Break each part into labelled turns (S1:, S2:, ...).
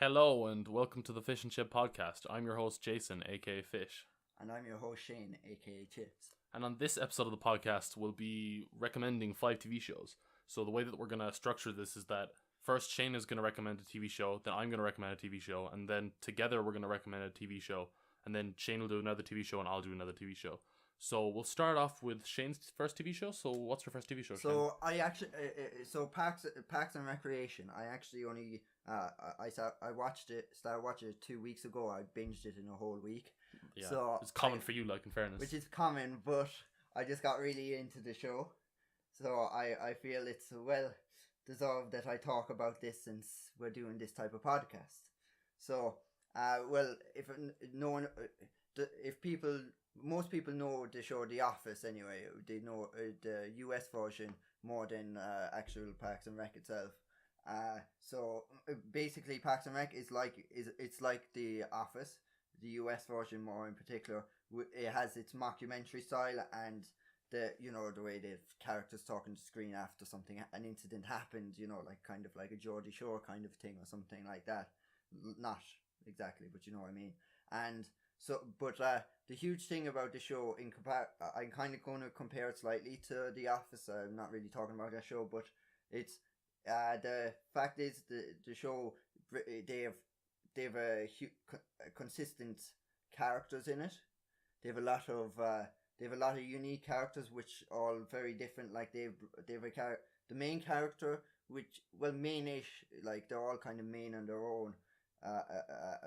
S1: Hello and welcome to the Fish and Chip podcast. I'm your host Jason, aka Fish.
S2: And I'm your host Shane, aka Chips.
S1: And on this episode of the podcast, we'll be recommending 5 TV shows. So the way that we're going to structure this is that first Shane is going to recommend a TV show, then I'm going to recommend a TV show, and then together we're going to recommend a TV show, and then Shane will do another TV show and I'll do another TV show. So we'll start off with Shane's first TV show. So what's your first TV show, Shane?
S2: So I actually, Parks and Recreation. I actually only, started watching it 2 weeks ago. I binged it in a whole week.
S1: Yeah,
S2: so
S1: it's common for you, like, in fairness.
S2: Which is common, but I just got really into the show. So I feel it's well deserved that I talk about this since we're doing this type of podcast. So, most people know the show The Office anyway. They know the US version more than actual Parks and Rec itself. So basically, Parks and Rec is like The Office, the US version more in particular. It has its mockumentary style and the way the characters talk on the screen after an incident happened. Like kind of like a Geordie Shore kind of thing or something like that. Not exactly, but you know what I mean. And so, but the huge thing about the show, I'm kind of going to compare it slightly to The Office. I'm not really talking about that show, but it's the fact is the show they have consistent characters in it. They have a lot of unique characters which are all very different. Like they have the main character, which mainish, like they're all kind of main on their own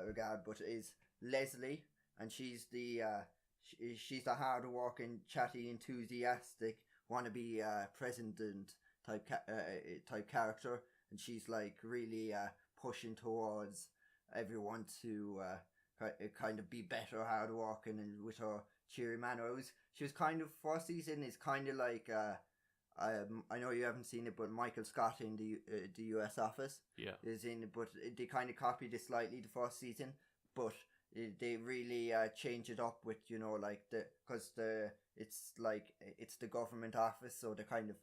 S2: regard, but is Leslie. And she's the hard-working, chatty, enthusiastic, wannabe president type character, and she's like really pushing towards everyone to kind of be better, hard-working, and with her cheery manner. She was kind of first season is kind of like I know you haven't seen it, but Michael Scott in the US Office is in, but they kind of copied it slightly the first season, but they really change it up with it's the government office, so they kind of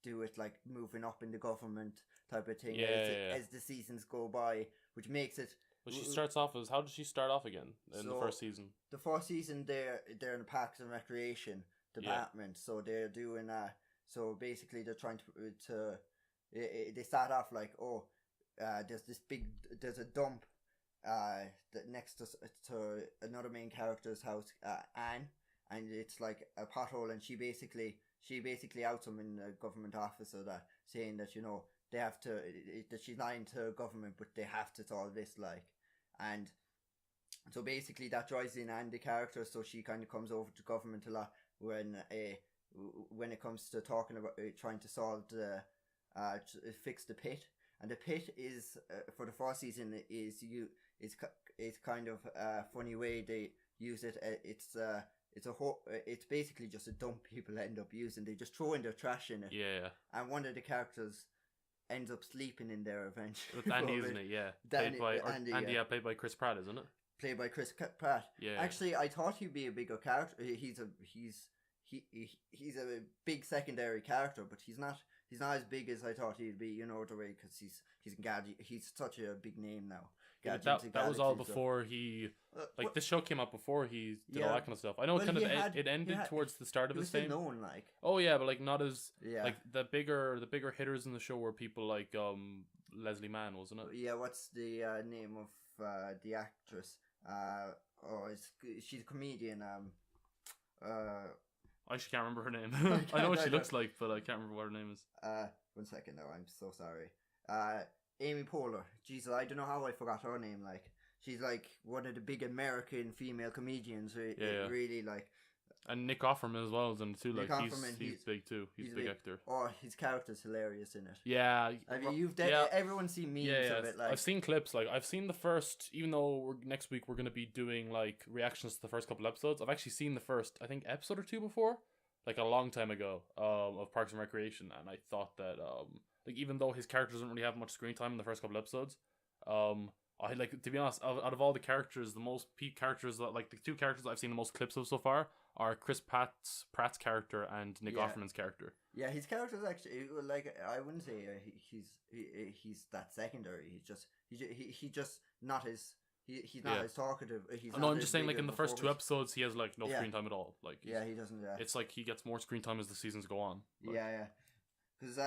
S2: do it like moving up in the government type of thing as the seasons go by, which makes it.
S1: Well, she starts off as, how did she start off again in the first season? The
S2: first season they're in the Parks and Recreation department, so they're doing so basically they're trying to they start off like there's a dump next to another main character's house, Anne, and it's like a pothole, and she basically outs him in the government office, or that saying that they have to that she's not into government, but they have to solve this, like, and so basically that drives in Anne, the character, so she kind of comes over to government a lot when it comes to talking about trying to solve fix the pit. And the pit is for the first season is kind of a funny way they use it. It's basically just a dump people end up using. They just throw in their trash in it.
S1: Yeah.
S2: And one of the characters ends up sleeping in there eventually.
S1: With Andy, isn't it? Yeah. Andy, played by Chris Pratt, isn't it?
S2: Played by Chris Pratt.
S1: Yeah.
S2: Actually, I thought he'd be a bigger character. He's a big secondary character, but he's not as big as I thought he'd be, the way, because he's such a big name now.
S1: Yeah, that was all before he this show came out before he did all that kind of stuff. I know it ended towards the start of his fame.
S2: Known, like,
S1: oh yeah, but like not as like the bigger hitters in the show were people like Leslie Mann, wasn't it?
S2: Yeah, what's the name of the actress? She's a comedian.
S1: I actually can't remember her name. I know what she looks like, but I can't remember what her name is.
S2: 1 second now, I'm so sorry. Amy Poehler. Jesus, I don't know how I forgot her name. Like, she's like one of the big American female comedians. Really, like.
S1: And Nick Offerman as well is in it too. Like, he's big too. He's a big actor.
S2: Oh, his character's hilarious in it.
S1: Yeah.
S2: I mean, everyone's seen memes of it. Like,
S1: I've seen clips. Like, I've seen the first. Even though next week we're going to be doing like reactions to the first couple episodes, I've actually seen the first, I think, episode or two before, like a long time ago, of Parks and Recreation, and I thought that like, even though his character doesn't really have much screen time in the first couple episodes, I like, to be honest, out of all the characters, the most peak characters, like the two characters that I've seen the most clips of so far are Chris Pratt's character and Nick Offerman's character.
S2: Yeah, his character's actually like I wouldn't say he's that secondary. He just not as he's not
S1: Yeah.
S2: as talkative. He's
S1: No,
S2: not
S1: I'm
S2: as
S1: just saying,
S2: big
S1: like in
S2: of
S1: the
S2: a
S1: first 2
S2: focus.
S1: episodes, he has like no
S2: Yeah,
S1: screen time at all. Like,
S2: yeah, he doesn't. Yeah,
S1: it's like he gets more screen time as the seasons go on. Like,
S2: yeah. Because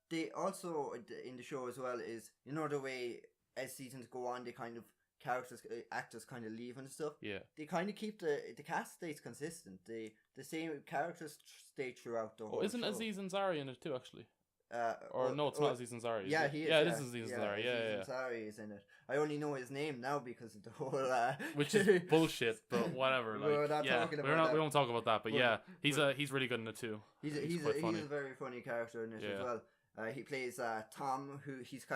S2: they also in the show as well is the way as seasons go on, they kind of actors kind of leave and stuff.
S1: yeah.
S2: They kind of keep the cast stays consistent. The same characters stay throughout the
S1: Oh,
S2: whole
S1: isn't
S2: show.
S1: Aziz Ansari in it too? Actually,
S2: Uh,
S1: or no, it's not Aziz Ansari. Is
S2: Yeah,
S1: it?
S2: he is.
S1: Yeah, it is Aziz Ansari. Yeah,
S2: Aziz
S1: yeah.
S2: Ansari is in it. I only know his name now because of the whole.
S1: Which is bullshit, but whatever. Like,
S2: We're not talking about that.
S1: We won't talk about that. But
S2: Well,
S1: yeah, he's really good in it too.
S2: He's
S1: quite funny.
S2: a very funny character in it
S1: Yeah.
S2: as well. He plays Tom, who he's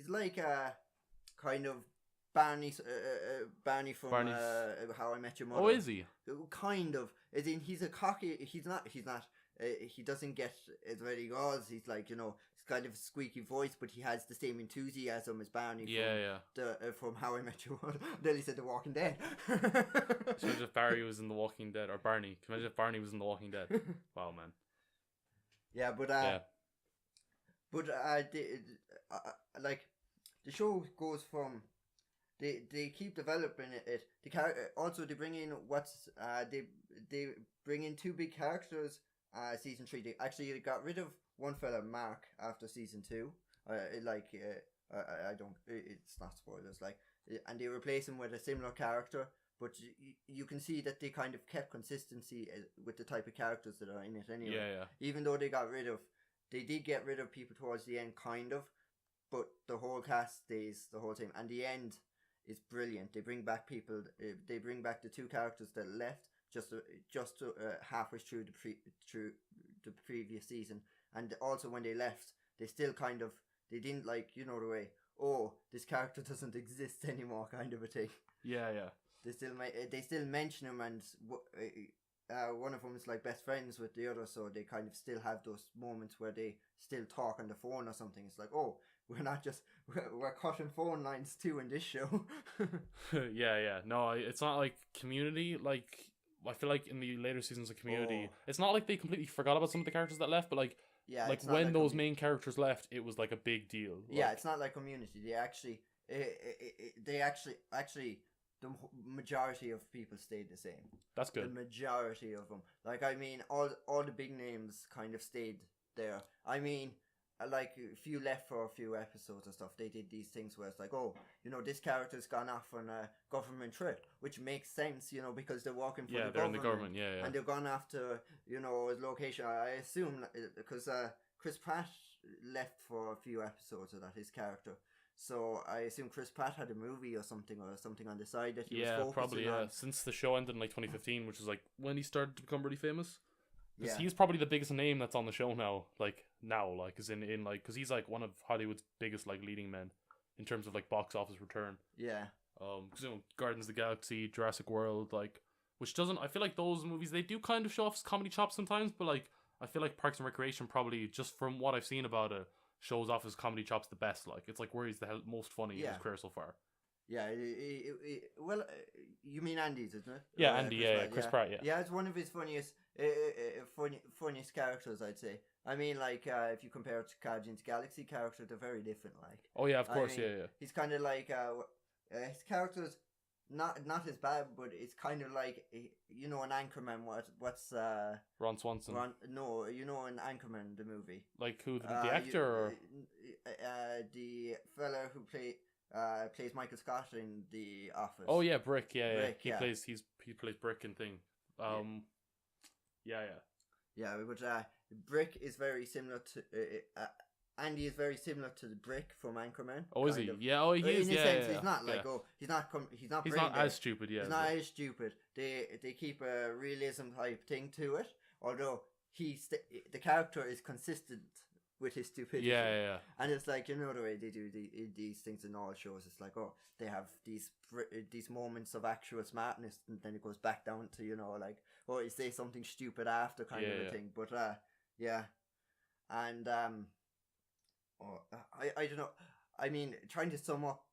S2: like kind of Barney from How I Met Your Mother.
S1: Oh, is he?
S2: Kind of, as in he's a cocky. He's not. He doesn't get as ready goes. He's like he's kind of a squeaky voice, but he has the same enthusiasm as Barney. From How I Met Your Mother. Nearly said The Walking Dead.
S1: Imagine if Barry was in The Walking Dead, or Barney. Imagine if Barney was in The Walking Dead. Wow, man.
S2: Yeah, but like the show goes from they keep developing it. Also they bring in they bring in 2 big characters. Season 3 they actually got rid of one fella, Mark, after season 2. I don't. It's not spoilers. And they replace him with a similar character. But you can see that they kind of kept consistency with the type of characters that are in it anyway.
S1: Yeah.
S2: Even though they did get rid of people towards the end, kind of, but the whole cast stays the whole time. And the end is brilliant. They bring back people. They bring back the 2 characters that left just halfway through the previous season. And also when they left, they still kind of they didn't the way this character doesn't exist anymore kind of a thing.
S1: Yeah.
S2: They still mention him, and one of them is like best friends with the other, so they kind of still have those moments where they still talk on the phone or something. It's like, we're cutting phone lines too in this show.
S1: yeah. No, it's not like Community. Like, I feel like in the later seasons of Community, it's not like they completely forgot about some of the characters that left, but like when those main characters left, it was like a big deal.
S2: Yeah, it's not like Community. They actually the majority of people stayed the same.
S1: That's good.
S2: The majority of them. All the big names kind of stayed there. Like a few left for a few episodes and stuff. They did these things where it's like, this character's gone off on a government trip, which makes sense, because they're working for the government. Yeah, they're in the government, yeah. And they've gone after, his location. I assume, because Chris Pratt left for a few episodes of that, his character. So I assume Chris Pratt had a movie or something on the side that he was focusing
S1: probably,
S2: on.
S1: Since the show ended in 2015, which is when he started to become really famous.
S2: Yeah.
S1: He's probably the biggest name that's on the show now. Because he's one of Hollywood's biggest leading men in terms of box office return.
S2: Yeah.
S1: Because Guardians of the Galaxy, Jurassic World, which doesn't. I feel like those movies, they do kind of show off comedy chops sometimes, but I feel like Parks and Recreation probably, just from what I've seen about it, shows off his comedy chops the best. It's where he's the most funny in his career so far.
S2: Yeah, you mean Andy's, isn't it?
S1: Yeah, Andy, Chris Pratt, yeah.
S2: Yeah, it's one of his funniest characters, I'd say. If you compare it to Guardians of the Galaxy character, they're very different,
S1: Oh yeah, of course, yeah.
S2: He's kind of his character's not as bad, but it's kind of like, an Anchorman. What's
S1: Ron Swanson?
S2: An Anchorman, the movie.
S1: Who, the actor, or
S2: the fella who plays Michael Scott in The Office.
S1: Oh yeah, Brick. Yeah,
S2: Brick,
S1: he plays Brick and thing. Yeah.
S2: But Brick is very similar to Andy is very similar to the Brick from Anchorman.
S1: Oh, is he? Yeah. Oh, he is.
S2: In a
S1: yeah,
S2: sense,
S1: yeah.
S2: He's not
S1: He's not as stupid. Yeah.
S2: He's not as stupid. They keep a realism type thing to it, although the character is consistent with his stupidity.
S1: Yeah.
S2: And it's the way they do these things in all shows. It's they have these moments of actual smartness, and then it goes back down to you say something stupid after kind of a thing. But and I don't know. Trying to sum up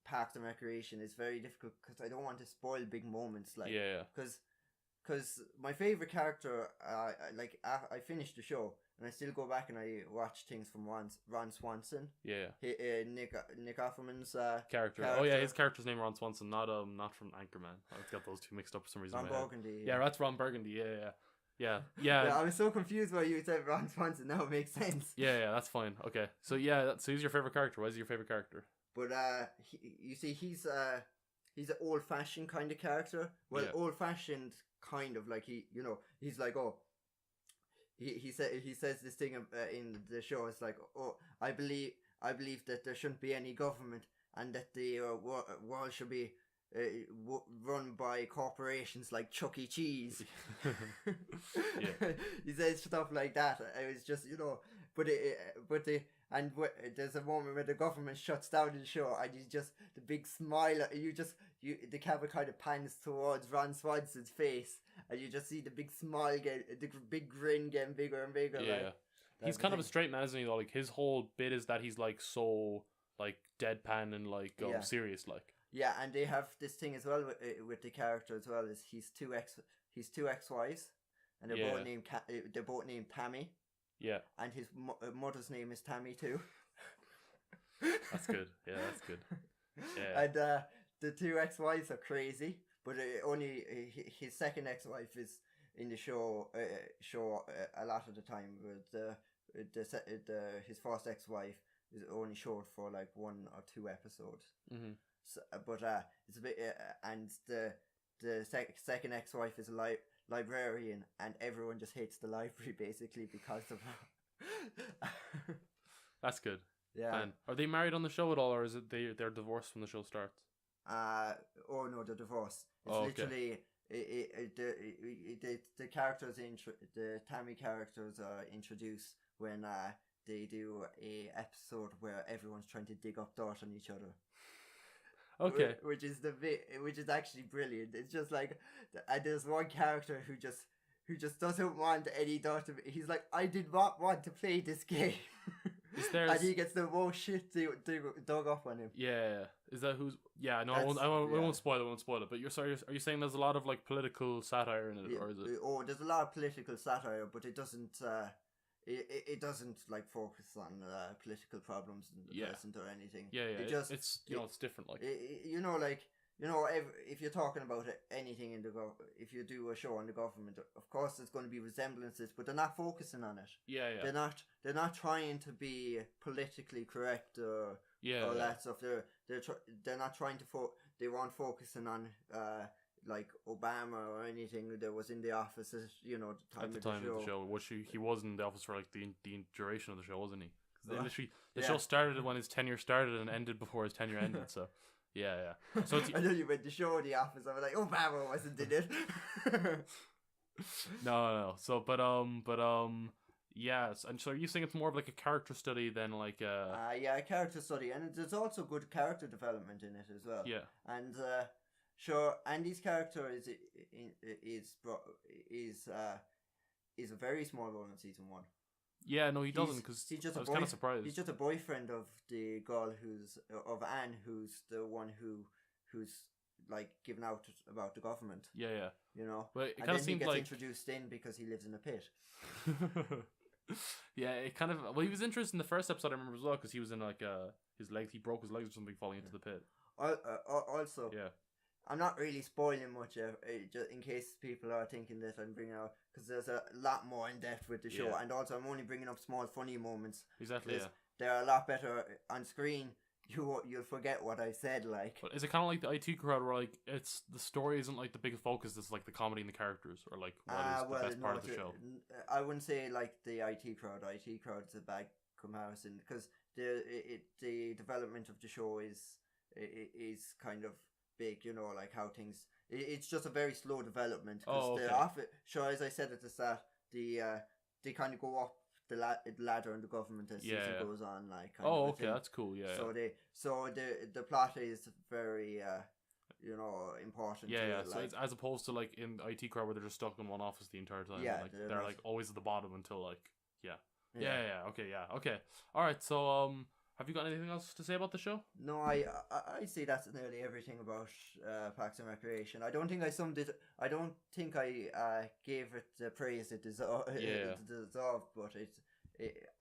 S2: Parks and Recreation is very difficult because I don't want to spoil big moments. Because because my favorite character, I finished the show and I still go back and I watch things from Ron Swanson.
S1: Yeah.
S2: Nick Offerman's
S1: Character. Oh yeah, his character's name Ron Swanson, not from Anchorman. I've got those two mixed up for some reason.
S2: Ron Burgundy.
S1: Yeah, that's Ron Burgundy. Yeah.
S2: Yeah, I was so confused why you said Ron Swanson. Now it makes sense.
S1: Yeah, that's fine. Okay, so so who's your favorite character? Why is he your favorite character?
S2: But you see, he's an old-fashioned kind of character. Well, old-fashioned kind of like he's like, oh, he says this thing in the show. It's like, oh, I believe that there shouldn't be any government and that the world should be run by corporations like Chuck E. Cheese. He says stuff like that. It was just there's a moment where the government shuts down the show and you just the big smile. The camera kind of pans towards Ron Swanson's face and you just see the big smile the big grin getting bigger and bigger.
S1: Yeah, he's kind of a straight man, isn't he? Like his whole bit is that he's like so like deadpan and like serious like.
S2: Yeah, and they have this thing as well with the character as well. Is he's two ex-wives, and they're both named Tammy.
S1: Yeah,
S2: and his mother's name is Tammy too.
S1: That's good. Yeah, that's good. Yeah,
S2: and the two ex-wives are crazy, but only his second ex-wife is in the show a lot of the time. But his first ex-wife is only showed for like 1 or 2 episodes.
S1: Mm-hmm.
S2: So, but it's a bit, and the second ex-wife is a librarian, and everyone just hates the library basically because of her.
S1: That's good.
S2: Yeah.
S1: And are they married on the show at all, or is it they're divorced when the show starts?
S2: Oh no, they're divorced. It's literally the characters the Tammy characters are introduced when they do a episode where everyone's trying to dig up dirt on each other.
S1: Okay.
S2: Which is actually brilliant. It's just like, and there's one character who just doesn't want any dirt. He's like, I did not want to play this game. And he gets the most shit dug up on him.
S1: Yeah. Is that who's? Yeah. No, I won't spoil it. I won't spoil it. But are you saying there's a lot of like political satire in it, or is it?
S2: Oh, there's a lot of political satire, but it doesn't. It doesn't like focus on political problems in the present or anything.
S1: Yeah.
S2: It's
S1: it's different. Like
S2: if you're talking about anything in if you do a show on the government, of course there's going to be resemblances, but they're not focusing on it.
S1: Yeah.
S2: They're not trying to be politically correct or all that stuff. They're not trying to they weren't focusing on like Obama or anything that was in the office at the time of the show.
S1: Which he was in the office for like the duration of the show, wasn't he? Because the show started when his tenure started and ended before his tenure ended. So yeah. So
S2: I know you meant the show in the office. I was like, Obama wasn't in it.
S1: No. So yes. And so are you saying it's more of like a character study than like
S2: a character study, and there's also good character development in it as well.
S1: Yeah.
S2: And sure, Andy's character is a very small role in season 1.
S1: Yeah, no, he doesn't, because I was kind of surprised.
S2: He's just a boyfriend of the girl of Anne, who's the one who's like giving out about the government.
S1: Yeah.
S2: But it kind of seems like he gets introduced in because he lives in a pit.
S1: Yeah, it kind of. Well, he was interested in the first episode, I remember as well, because he was in like he broke his legs or something falling into the pit.
S2: Also,
S1: yeah.
S2: I'm not really spoiling much just in case people are thinking that I'm bringing out, because there's a lot more in depth with the show, and also I'm only bringing up small funny moments.
S1: Exactly. Yeah.
S2: They're a lot better on screen. You'll forget what I said. Like,
S1: but is it kind of like the IT crowd, where like it's the story isn't like the biggest focus? It's like the comedy and the characters, or like what is the best part of the show?
S2: I wouldn't say like the IT crowd. IT crowd's a bad comparison, because the development of the show is kind of big, like how things. It's just a very slow development, because sure, as I said at the start, they kind of go up the ladder in the government as season goes on, like.
S1: That's cool. Yeah.
S2: So the plot is very important.
S1: Yeah. So it's as opposed to like in IT crowd where they're just stuck in one office the entire time.
S2: Yeah.
S1: Like they're like always at the bottom until like. Yeah. Okay. All right. So Have you got anything else to say about the show?
S2: No, I say that's nearly everything about Parks and Recreation. I don't think I summed it. I don't think I gave it the praise it deserved.
S1: Yeah.
S2: It deserved, but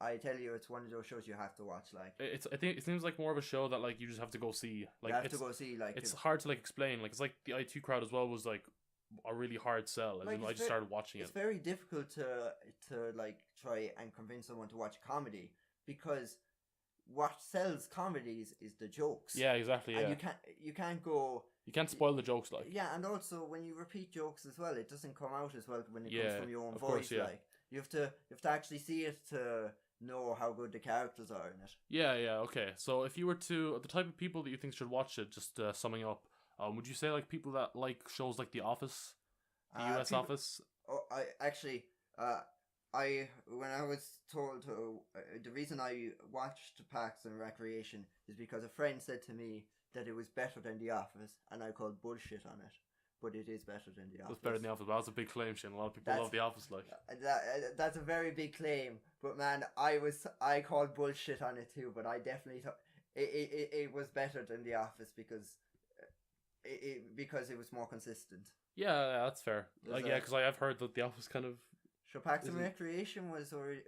S2: I tell you, it's one of those shows you have to watch. Like,
S1: I think it seems like more of a show that like you just have to go see. Like
S2: you have
S1: it's
S2: to go see. Like,
S1: it's hard to like explain. Like it's like the IT crowd as well was like a really hard sell.
S2: Like,
S1: I just started watching
S2: it's
S1: it.
S2: very difficult to like try and convince someone to watch comedy, because what sells comedies is the jokes.
S1: Yeah, exactly. Yeah,
S2: And you can't go.
S1: you can't spoil the jokes. Like
S2: Yeah, and also when you repeat jokes as well, it doesn't come out as well when it
S1: Yeah,
S2: comes from your own
S1: of
S2: voice.
S1: course, yeah.
S2: Like, you have to actually see it to know how good the characters are in it.
S1: yeah, okay. So if you were to the type of people that you think should watch it, just summing up, would you say like people that like shows like The Office, the U.S.
S2: People-
S1: Office?
S2: Oh, I actually, when I was told to, the reason I watched Parks and Recreation is because a friend said to me that it was better than The Office, and I called bullshit on it. But it is better than The Office.
S1: It's better than The Office. But that's a big claim, Shane. A lot of people
S2: That's-
S1: love The Office. Like
S2: That's a very big claim, but man, I called bullshit on it too. But I definitely thought it was better than The Office because because it was more consistent.
S1: yeah, that's fair. Like
S2: There's
S1: yeah,
S2: a-
S1: because I've heard that The Office kind of
S2: So Parks and
S1: Isn't-
S2: Recreation was already,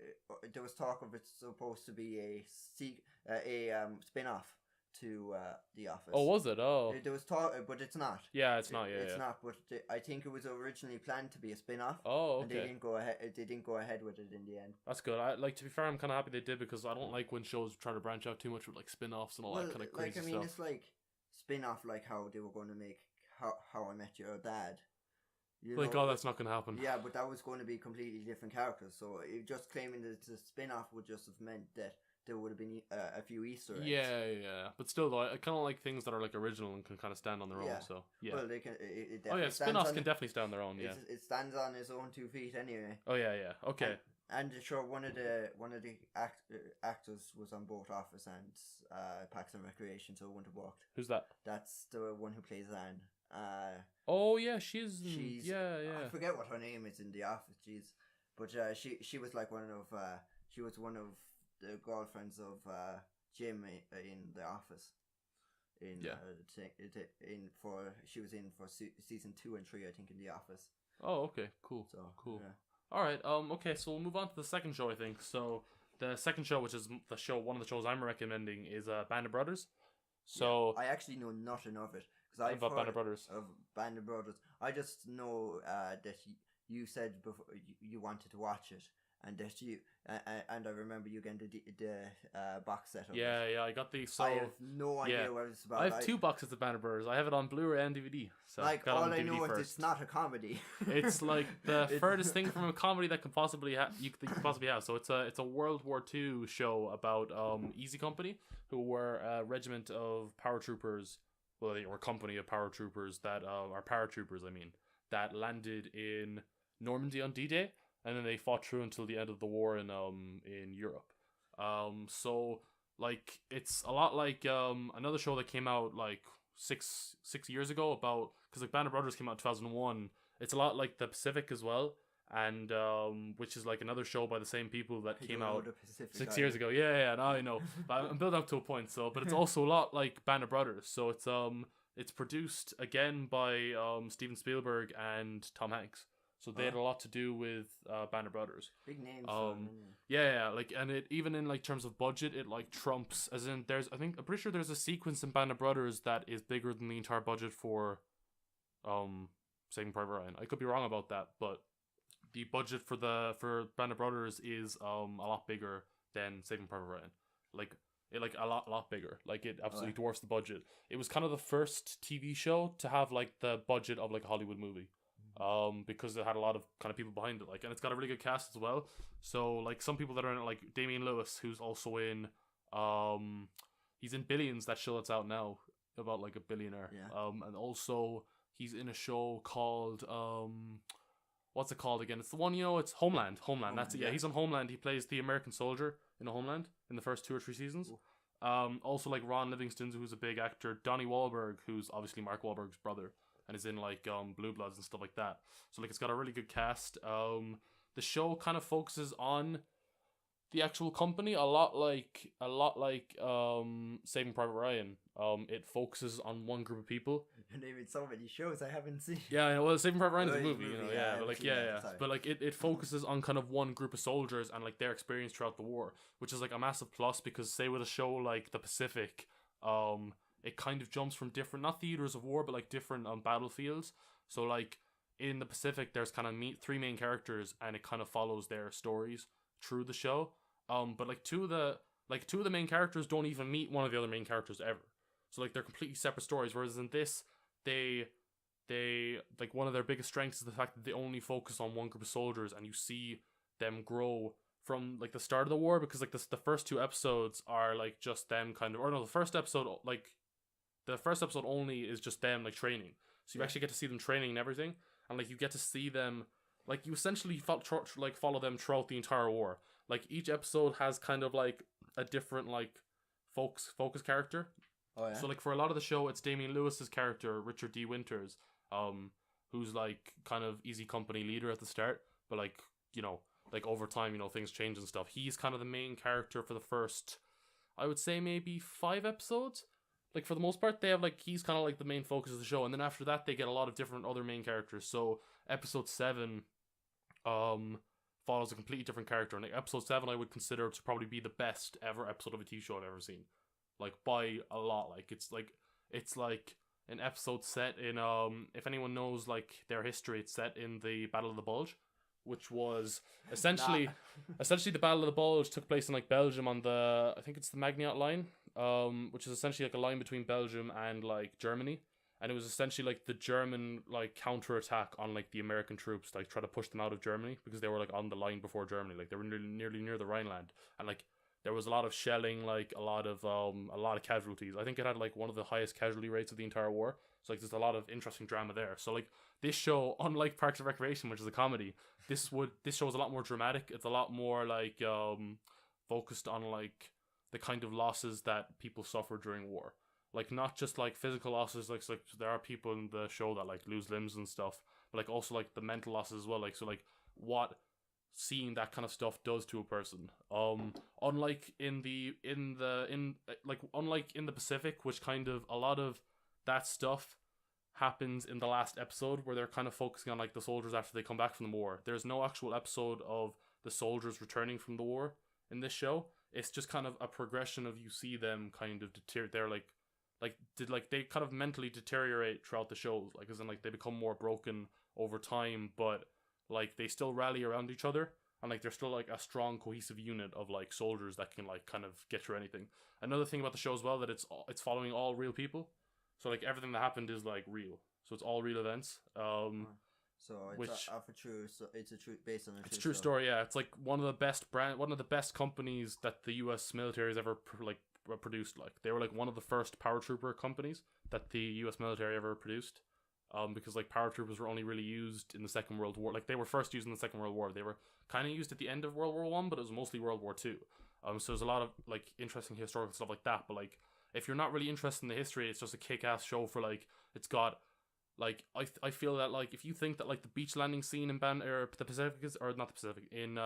S2: there was talk of it's supposed to be a spin-off to The Office.
S1: oh was it
S2: There was talk, but it's not.
S1: yeah it's not yeah
S2: It's
S1: yeah.
S2: not. But I think it was originally planned to be a spin-off.
S1: Oh
S2: And they
S1: okay,
S2: didn't go ahead. They didn't go ahead with it in the end.
S1: that's good. I like to be fair. I'm kind of happy they did because I don't like when shows try to branch out too much with like spin-offs and all that kind of crazy
S2: like I mean,
S1: stuff.
S2: it's like spin-off, like how they were going to make How I Met Your Dad. You
S1: Like
S2: know,
S1: oh, that's not gonna happen.
S2: Yeah, but that was going to be completely different characters. So just claiming that it's a spin-off would just have meant that there would have been a few Easter eggs.
S1: Yeah. But still, though, I kind of like things that are like original and can kind of stand on their
S2: Yeah.
S1: own. So yeah.
S2: Well, they can. It
S1: Oh yeah,
S2: definitely stands
S1: spin-offs
S2: on
S1: can definitely stand on their own. Yeah.
S2: It stands on its own 2 feet anyway.
S1: Oh yeah. Okay.
S2: And sure, one of the actors was on both Office and Parks and Recreation, so it wouldn't have worked.
S1: Who's that?
S2: That's the one who plays Anne.
S1: Oh yeah, she's
S2: She's
S1: yeah.
S2: I forget what her name is in The Office. Jeez, but she was like one of she was one of the girlfriends of Jim in The Office. She was in for season 2 and 3, I think, in The Office.
S1: Oh okay, cool.
S2: So
S1: Cool.
S2: Yeah.
S1: All right. Okay. So we'll move on to the second show. I think so. The second show, which is one of the shows I'm recommending, is Band of Brothers. So
S2: I actually know nothing of it because I've
S1: about
S2: heard
S1: Band of Brothers.
S2: of Band of Brothers. I just know that you said before you wanted to watch it, and that you and I remember you getting the box set of it.
S1: Yeah. I got the so.
S2: I have no idea what it's about.
S1: I have 2 boxes of Band of Brothers. I have it on Blu-ray and DVD. So
S2: Like,
S1: got it
S2: all
S1: on
S2: I
S1: DVD
S2: know is
S1: first.
S2: it's not a comedy.
S1: It's like the
S2: It's-
S1: furthest thing from a comedy that can possibly you could possibly have. So it's a World War II show about Easy Company, who were a regiment of paratroopers. Well, they were a company of paratroopers that are paratroopers. I mean, that landed in Normandy on D-Day, and then they fought through until the end of the war in Europe. So like it's a lot like another show that came out like six years ago about, because like Band of Brothers came out in 2001. It's a lot like The Pacific as well, and which is like another show by the same people that
S2: I
S1: came
S2: don't know
S1: out
S2: the Pacific
S1: 6
S2: either.
S1: years ago. Yeah, now I know. But I'm building up to a point. So, but it's also a lot like Band of Brothers. So it's produced again by Steven Spielberg and Tom Hanks. So they had a lot to do with Band of Brothers.
S2: Big names.
S1: Yeah, like, and it even in like terms of budget, it like trumps. As in, I'm pretty sure there's a sequence in Band of Brothers that is bigger than the entire budget for, Saving Private Ryan. I could be wrong about that, but the budget for Band of Brothers is a lot bigger than Saving Private Ryan. Like it a lot bigger. Like it absolutely dwarfs the budget. It was kind of the first TV show to have like the budget of like a Hollywood movie. Because it had a lot of kind of people behind it, like, and it's got a really good cast as well. So like some people that are in it, like Damian Lewis, who's also in, he's in Billions, that show that's out now about like a billionaire.
S2: Yeah.
S1: And also he's in a show called what's it called again? It's the one, it's Homeland. That's it. Yeah, he's on Homeland. He plays the American soldier in the Homeland in the first 2 or 3 seasons. Ooh. Also like Ron Livingston, who's a big actor. Donnie Wahlberg, who's obviously Mark Wahlberg's brother, and is in like Blue Bloods and stuff like that. So like it's got a really good cast. The show kind of focuses on the actual company, a lot like Saving Private Ryan. It focuses on one group of people.
S2: And there so many shows I haven't seen.
S1: Yeah, well, Saving Private Ryan's
S2: Oh,
S1: a
S2: it's a
S1: movie, you know,
S2: movie,
S1: yeah,
S2: I
S1: but like,
S2: haven't
S1: yeah,
S2: seen that,
S1: yeah,
S2: sorry.
S1: but like, it focuses on kind of one group of soldiers and like their experience throughout the war, which is like a massive plus because say with a show like The Pacific, it kind of jumps from different, not theaters of war, but like different battlefields. So like in The Pacific, there's kind of three main characters, and it kind of follows their stories through the show. But like two of the main characters don't even meet one of the other main characters ever. So like they're completely separate stories. Whereas in this, they like one of their biggest strengths is the fact that they only focus on one group of soldiers, and you see them grow from like the start of the war, because like the first two episodes are like just them kind of, or no, the first episode only is just them like training. So you actually get to see them training and everything, and like you get to see them, like you essentially follow them throughout the entire war. Like each episode has kind of like a different like focus character.
S2: Oh yeah.
S1: So like for a lot of the show, it's Damian Lewis's character, Richard D. Winters, who's like kind of easy company leader at the start, but like, you know, like over time, you know, things change and stuff. He's kind of the main character for the first, I would say maybe 5 episodes. Like for the most part, they have like, he's kind of like the main focus of the show, and then after that, they get a lot of different other main characters. So episode 7, follows a completely different character, and like episode 7, I would consider to probably be the best ever episode of a TV show I've ever seen, like by a lot. Like it's like an episode set in if anyone knows like their history, it's set in the Battle of the Bulge, which was essentially essentially the Battle of the Bulge took place in like Belgium on the, I think it's the Maginot Line, which is essentially like a line between Belgium and like Germany, and it was essentially like the German like counterattack on like the American troops, like try to push them out of Germany because they were like on the line before Germany, like they were nearly near the Rhineland, and like there was a lot of shelling, like a lot of casualties. I think it had like one of the highest casualty rates of the entire war. So like there's a lot of interesting drama there. So like this show, unlike Parks and Recreation, which is a comedy, this show is a lot more dramatic. It's a lot more like focused on like the kind of losses that people suffer during war. Like not just like physical losses, like there are people in the show that like lose limbs and stuff, but like also like the mental losses as well. Like so like what seeing that kind of stuff does to a person. Unlike in the Pacific, which kind of a lot of that stuff happens in the last episode where they're kind of focusing on like the soldiers after they come back from the war. There's no actual episode of the soldiers returning from the war in this show. It's just kind of a progression of, you see them kind of they're they kind of mentally deteriorate throughout the show, like as in like they become more broken over time, but like they still rally around each other, and like they're still like a strong cohesive unit of like soldiers that can like kind of get through anything. Another thing about the show as well, that it's following all real people, so like everything that happened is like real, so it's all real events.
S2: So it's it's a true based on a
S1: it's a true story. Yeah, it's like one of the best companies that the U.S. military has ever produced. Like they were like one of the first paratrooper companies that the U.S. military ever produced. Because like paratroopers were only really used in the Second World War. Like they were first used in the Second World War. They were kind of used at the end of World War One, but it was mostly World War Two. So there's a lot of like interesting historical stuff like that. But like if you're not really interested in the history, it's just a kick-ass show for like, it's got like, I feel that like if you think that like the beach landing scene in the Pacific is, or not the Pacific, in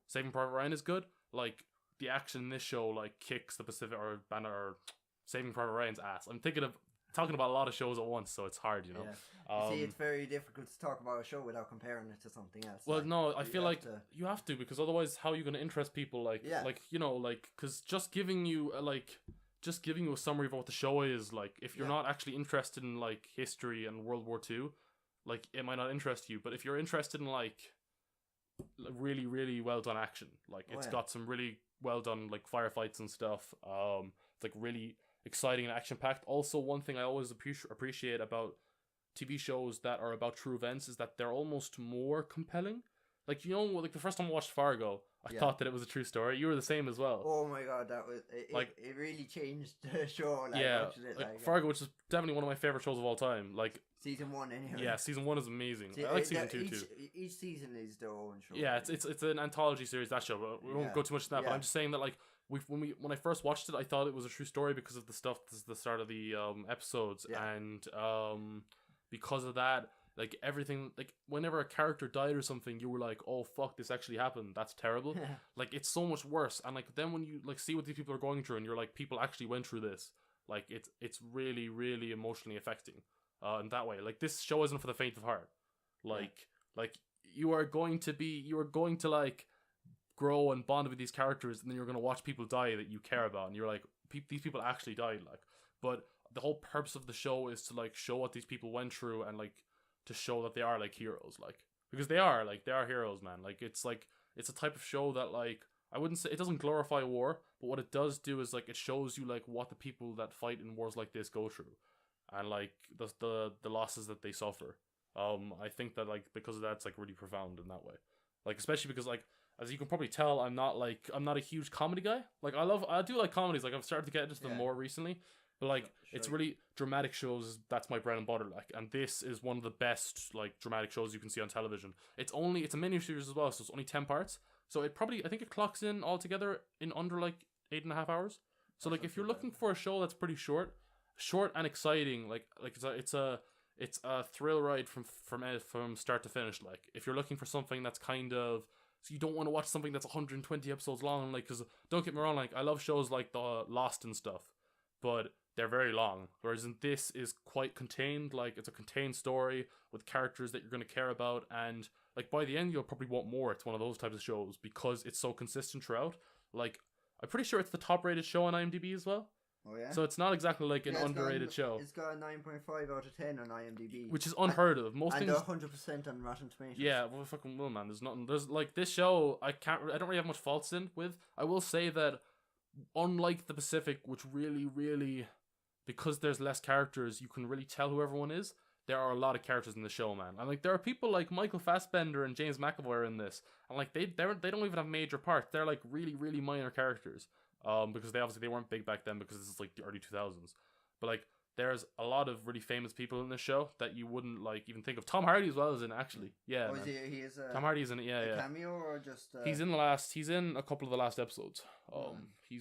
S1: Saving Private Ryan is good, like the action in this show like kicks the Pacific or Saving Private Ryan's ass. I'm talking about a lot of shows at once, so it's hard, you know.
S2: Yeah. You see, it's very difficult to talk about a show without comparing it to something else.
S1: Well,
S2: like,
S1: no, I feel like you have to, because otherwise, how are you going to interest people? Like, you know, like, because just giving you a summary of what the show is, like, if you're not actually interested in like history and World War II, like, it might not interest you. But if you're interested in like really, really well done action, like it's got some really well done like firefights and stuff. It's like really exciting and action packed. Also, one thing I always appreciate about TV shows that are about true events is that they're almost more compelling. Like, you know, like the first time I watched Fargo, I thought that it was a true story. You were the same as well.
S2: Oh my god, that was it really changed the show. Like, watching it, like
S1: Fargo, which is definitely one of my favorite shows of all time. Like
S2: season 1 anyway.
S1: Yeah, season 1 is amazing. I like season 2 too.
S2: Each season is their own show.
S1: Yeah, it's an anthology series, that show, but we won't go too much into that. But I'm just saying that like when I first watched it, I thought it was a true story because of the stuff. This is the start of the episodes, and because of that, like everything, like whenever a character died or something, you were like, oh fuck, this actually happened, that's terrible. Like it's so much worse. And like then when you like see what these people are going through and you're like, people actually went through this, like it's really really emotionally affecting in that way. Like this show isn't for the faint of heart. Like you are going to like grow and bond with these characters, and then you're going to watch people die that you care about, and you're like, these people actually died. Like, but the whole purpose of the show is to like show what these people went through, and like to show that they are like heroes, like, because they are heroes, man. Like it's a type of show that, like, I wouldn't say it doesn't glorify war, but what it does do is like it shows you like what the people that fight in wars like this go through, and like the losses that they suffer. I think that like because of that, it's like really profound in that way. Like especially because like, as you can probably tell, I'm not a huge comedy guy. Like I do like comedies. Like I've started to get into them more recently, but like it's really dramatic shows. That's my bread and butter. Like, and this is one of the best like dramatic shows you can see on television. It's a miniseries as well, so it's only 10 parts. So I think it clocks in altogether in under like 8.5 hours. So like if you're looking for a show that's pretty short and exciting, like it's a thrill ride from start to finish. Like if you're looking for something that's kind of, so you don't want to watch something that's 120 episodes long, like, because don't get me wrong, like I love shows like the Lost and stuff, but they're very long. Whereas in this is quite contained. Like it's a contained story with characters that you're going to care about, and like by the end you'll probably want more. It's one of those types of shows because it's so consistent throughout. Like I'm pretty sure it's the top rated show on IMDb as well.
S2: Oh yeah.
S1: So it's not exactly like an underrated show.
S2: It's got a 9.5 out of 10 on IMDb,
S1: which is unheard of. Most
S2: and
S1: things
S2: 100% on Rotten Tomatoes.
S1: Yeah, well, fucking well, man. There's nothing. There's like this show. I don't really have much faults in with. I will say that unlike the Pacific, which really, because there's less characters, you can really tell who everyone is. There are a lot of characters in the show, man. And like there are people like Michael Fassbender and James McAvoy in this, and like they don't even have major parts. They're like really minor characters. Because they weren't big back then, because this is like the early 2000s. But like there's a lot of really famous people in this show that you wouldn't like even think of. Tom Hardy as well is in it, actually. Yeah.
S2: Oh, he is
S1: Tom Hardy's in it. Yeah,
S2: a cameo or just?
S1: He's in a couple of the last episodes. He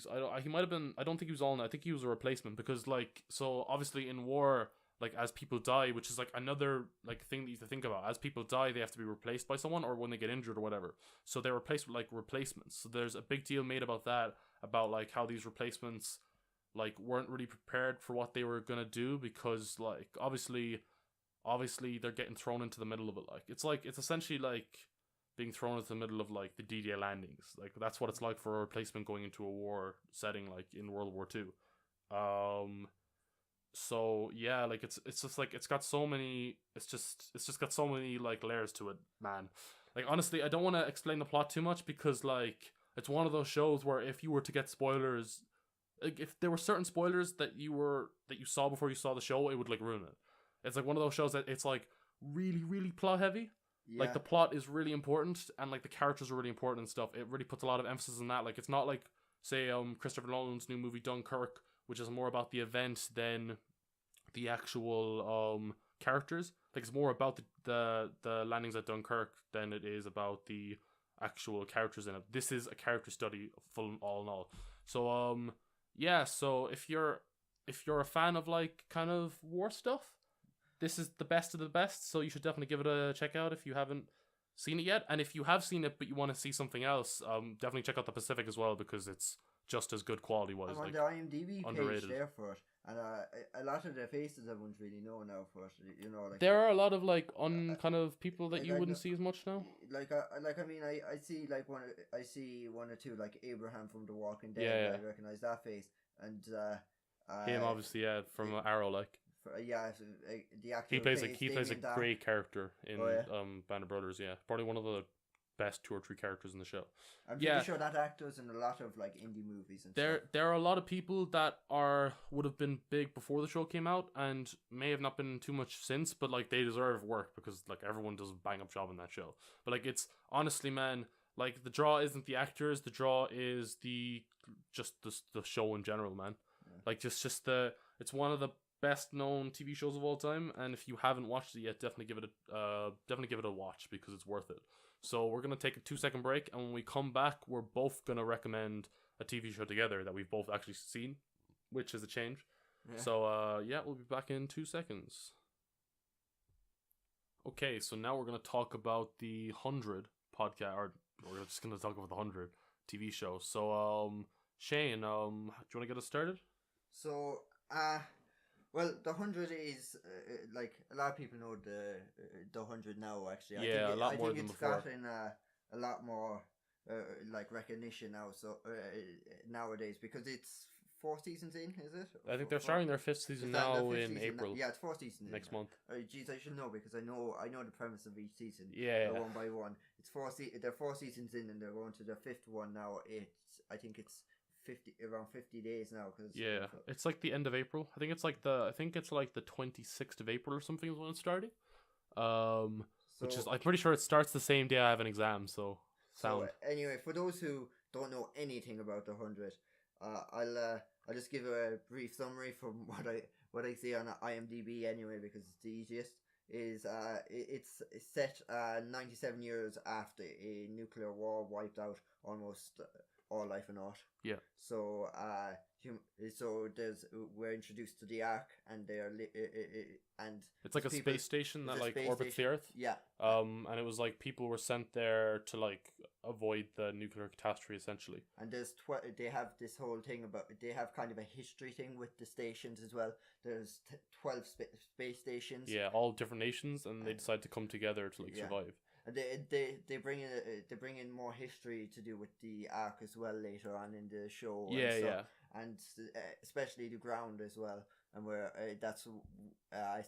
S1: might have been. I don't think he was all in it. I think he was a replacement, because like, so obviously in war, like as people die, which is like another like thing that you have to think about. As people die, they have to be replaced by someone, or when they get injured or whatever. So they're replaced with like replacements. So there's a big deal made about that, about like how these replacements like weren't really prepared for what they were gonna do, because like obviously they're getting thrown into the middle of it. Like it's essentially like being thrown into the middle of like the D-Day landings. Like that's what it's like for a replacement going into a war setting, like in World War II. So yeah, like it's just like it's just got so many like layers to it, man. Like honestly, I don't want to explain the plot too much, because like it's one of those shows where if you were to get spoilers, like if there were certain spoilers that you saw before you saw the show, it would like ruin it. It's like one of those shows that it's like really plot heavy. Yeah. Like the plot is really important, and like the characters are really important and stuff. It really puts a lot of emphasis on that. Like it's not like, say, Christopher Nolan's new movie Dunkirk, which is more about the event than the actual characters. Like it's more about the landings at Dunkirk than it is about the actual characters in it. This is a character study, full all in all. So yeah, so if you're a fan of like kind of war stuff, this is the best of the best. So you should definitely give it a check out if you haven't seen it yet. And if you have seen it but you want to see something else, definitely check out the Pacific as well, because it's just as good quality wise.
S2: I'm on
S1: like,
S2: the IMDb
S1: underrated.
S2: page there for it, and a lot of the faces I wouldn't really know now for it. You know, like
S1: there are a lot of like kind of people that you wouldn't see as much now.
S2: I mean, I see like I see one or two, like Abraham from The Walking Dead.
S1: Yeah.
S2: I recognize that face, and
S1: him obviously, yeah, from Arrow, like.
S2: The actor
S1: he plays a great character in Band of Brothers. Yeah, probably one of the best 2 or 3 characters in the show.
S2: I'm pretty sure that actor's in a lot of like indie movies and stuff.
S1: There are a lot of people that would have been big before the show came out and may have not been too much since, but like they deserve work, because like everyone does a bang up job in that show. But like it's honestly, man, like the draw isn't the actors, the draw is the show in general, man. Yeah. Like it's one of the best known TV shows of all time, and if you haven't watched it yet, definitely give it a watch, because it's worth it. So we're gonna take a 2-second break, and when we come back, we're both gonna recommend a TV show together that we've both actually seen, which is a change. Yeah. So yeah, we'll be back in 2 seconds. Okay, so now we're gonna talk about the 100 podcast, or we're just gonna talk about the 100 TV show. So, Shane, do you want to get us started?
S2: So, well, the 100 is like a lot of people know the 100 now. Actually,
S1: Yeah, a lot more than
S2: it's
S1: before.
S2: gotten a lot more like recognition now. So nowadays, because it's 4 seasons in, is it?
S1: I think they're starting their 5th season now in April.
S2: Yeah, it's 4 seasons
S1: next
S2: in
S1: month.
S2: Geez, I should know because I know the premise of each season.
S1: Yeah,
S2: one by one. It's they're 4 seasons in, and they're going to their 5th one now. I think it's around 50 days now. Cause
S1: it's like the end of April. I think it's like the 26th of April or something is when it's starting. Which is, I'm pretty sure it starts the same day I have an exam. So
S2: anyway, for those who don't know anything about the 100, I'll just give a brief summary from what I see on IMDb anyway, because it's the easiest. It's set 97 years after a nuclear war wiped out almost all life on Earth.
S1: Yeah.
S2: So we're introduced to the Ark, and and
S1: it's like a space station that like orbits the Earth.
S2: Yeah.
S1: And it was like people were sent there to like avoid the nuclear catastrophe essentially.
S2: And they have this whole thing about, they have kind of a history thing with the stations as well. There's 12 space stations.
S1: Yeah, all different nations, and they decide to come together to like survive.
S2: And they bring in more history to do with the Ark as well later on in the show. And especially the ground as well. And that's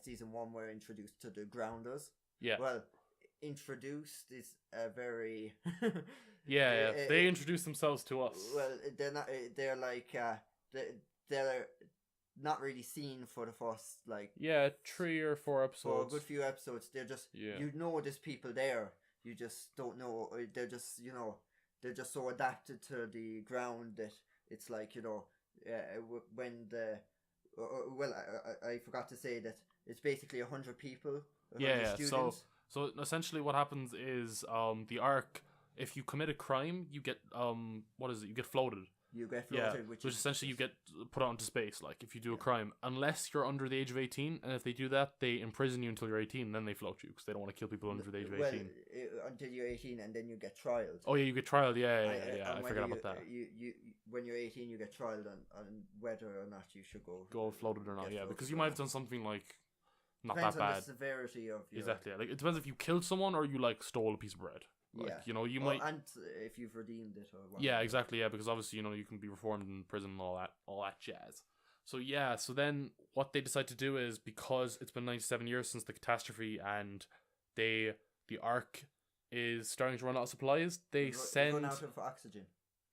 S2: season 1 we're introduced to the grounders.
S1: Yeah.
S2: Well, introduced is a very
S1: they introduce themselves to us.
S2: Well, they're like they're not really seen for the first
S1: 3 or 4 episodes.
S2: For a good few episodes, they're just there's people there, you just don't know. They're just they're just so adapted to the ground that it's like when the I forgot to say that it's basically 100 people. 100 students.
S1: So essentially, what happens is the Ark. If you commit a crime, you get You get floated.
S2: You get floated,
S1: which essentially you get put out into space. Like if you do a crime, unless you're under the age of 18, and if they do that, they imprison you until you're 18. Then they float you because they don't want to kill people under the age of 18.
S2: Until you're 18, and then you get trialed.
S1: Oh yeah, you get trialed. Yeah. I forgot about that.
S2: You when you're 18, you get trialed on whether or not you should go
S1: floated or not. Yeah, because you might have done something like not
S2: depends
S1: that bad.
S2: On the severity of your...
S1: Exactly. Like it depends if you killed someone or you like stole a piece of bread. Like, you might,
S2: and if you've redeemed it or whatever.
S1: Yeah, exactly. Yeah, because obviously you can be reformed in prison and all that jazz. So then what they decide to do is, because it's been 97 years since the catastrophe and the Ark is starting to run out of supplies, they
S2: run out of oxygen.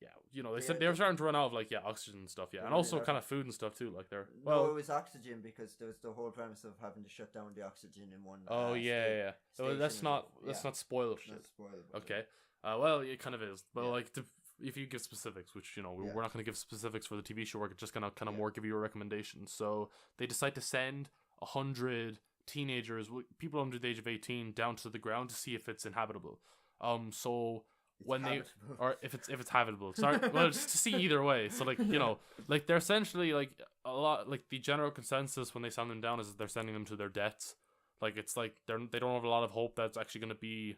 S1: Yeah, they were starting to run out of oxygen and stuff. Yeah, and also kind of food and stuff too. Like it
S2: was oxygen, because there was the whole premise of having to shut down the oxygen in one.
S1: So let's not spoil shit. Okay. Well, it kind of is, but if you give specifics, which we're not going to give specifics for the TV show, we're just gonna kind of more give you a recommendation. So they decide to send 100 teenagers, people under the age of 18, down to the ground to see if it's inhabitable. If it's habitable. Sorry, well, just to see either way. So they're essentially a lot, the general consensus when they send them down is that they're sending them to their deaths. It's they don't have a lot of hope that's actually going to be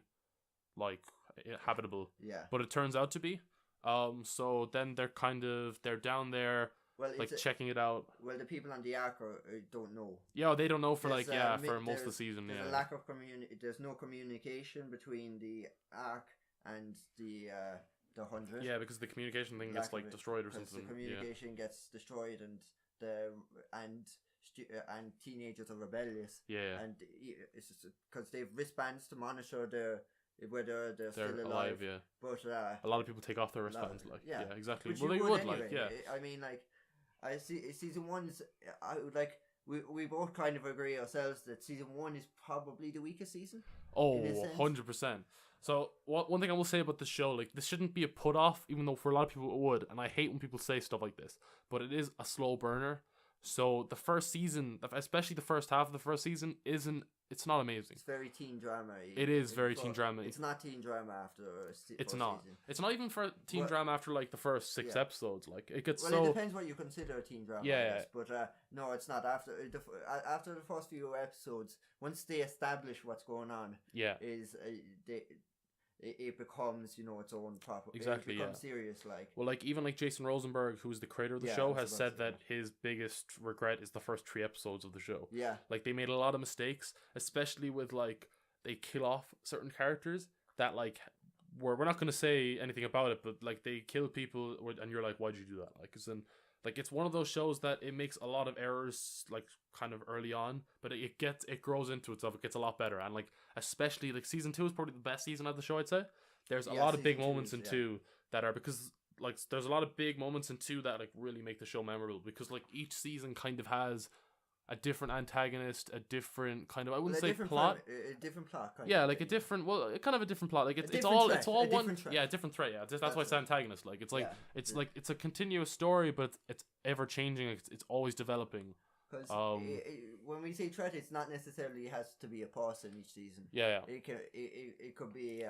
S1: habitable.
S2: Yeah.
S1: But it turns out to be. So then they're down there. Well, checking it out.
S2: Well, the people on the Ark don't know.
S1: Yeah, they don't know for for most of the season.
S2: There's a lack of There's no communication between the Ark and the 100.
S1: Yeah, because the communication thing gets destroyed or something.
S2: The communication gets destroyed, and teenagers are rebellious.
S1: Yeah.
S2: And it's just because they've wristbands to monitor whether they're still alive. Yeah. But
S1: a lot of people take off their wristbands. Yeah, exactly.
S2: Well,
S1: they would
S2: anyway. I mean, I see season 1's. I would we both kind of agree ourselves that season 1 is probably the weakest season.
S1: Oh, 100%. So one thing I will say about this show, this shouldn't be a put off, even though for a lot of people it would, and I hate when people say stuff like this, but it is a slow burner. So the first season, especially the first half of the first season, it's not amazing.
S2: It's very teen drama.
S1: It is very teen drama.
S2: It's not teen drama after
S1: It's
S2: first
S1: not.
S2: season.
S1: It's not even for teen
S2: Well,
S1: drama after like the first 6
S2: yeah.
S1: episodes. Like it gets
S2: Well,
S1: so.
S2: it depends what you consider a teen drama.
S1: Yeah,
S2: I guess. But no, it's not after after the first few episodes. Once they establish what's going on,
S1: Yeah.
S2: is it becomes its own proper.
S1: Exactly,
S2: It becomes
S1: yeah.
S2: serious, like.
S1: Well, like even like Jason Rosenberg, who's the creator of the
S2: Yeah, I
S1: show,
S2: was
S1: has
S2: about
S1: said
S2: to say
S1: that his biggest regret is the first 3 episodes of the show.
S2: Yeah.
S1: Like they made a lot of mistakes, especially with like they kill off certain characters that like we're not gonna say anything about it, but like they kill people and you're like, why'd you do that? Like, it's one of those shows that it makes a lot of errors like kind of early on, but it grows into itself. It gets a lot better, and like especially like season 2 is probably the best season of the show, I'd say. There's a lot of big moments in 2 that are because like there's a lot of big moments in 2 that like really make the show memorable because like each season kind of has a different antagonist, a different kind of, I wouldn't say plot.
S2: A different plot.
S1: Yeah, like a different, well, kind of a different plot. Like it's
S2: different
S1: all
S2: threat,
S1: it's all
S2: a
S1: one.
S2: different threat.
S1: Yeah, different threat. Yeah, that's why it's antagonist. Like it's like
S2: Yeah,
S1: it's like it's a continuous story, but it's ever changing. It's always developing.
S2: Because when we say threat, it's not necessarily has to be a person each season.
S1: Yeah, yeah.
S2: It could be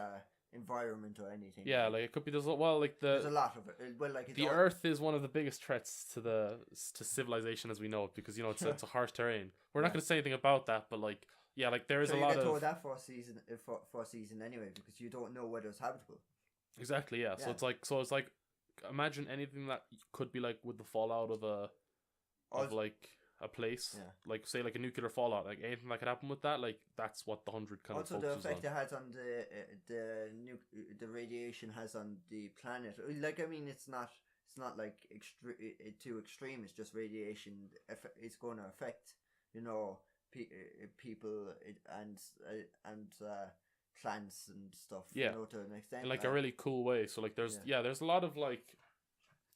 S2: environment or anything.
S1: Yeah, like it could be there's a lot of it.
S2: Well, like
S1: the Earth is one of the biggest threats to civilization as we know it because it's a harsh terrain. We're not going to say anything about that, but like there is
S2: so
S1: a
S2: you
S1: lot
S2: get
S1: of
S2: told that for season anyway because you don't know whether it's habitable.
S1: Exactly, yeah. So it's like imagine anything that could be like with the fallout of like a place, like say like a nuclear fallout, like anything that could happen with that, like that's what the 100 kind
S2: also
S1: of
S2: the
S1: focuses
S2: effect
S1: on.
S2: it has on the radiation has on the planet. Like I mean, it's not like too extreme. It's just radiation. It's going to affect people and plants and stuff.
S1: Yeah,
S2: to an extent,
S1: in like a really cool way. So like there's a lot of like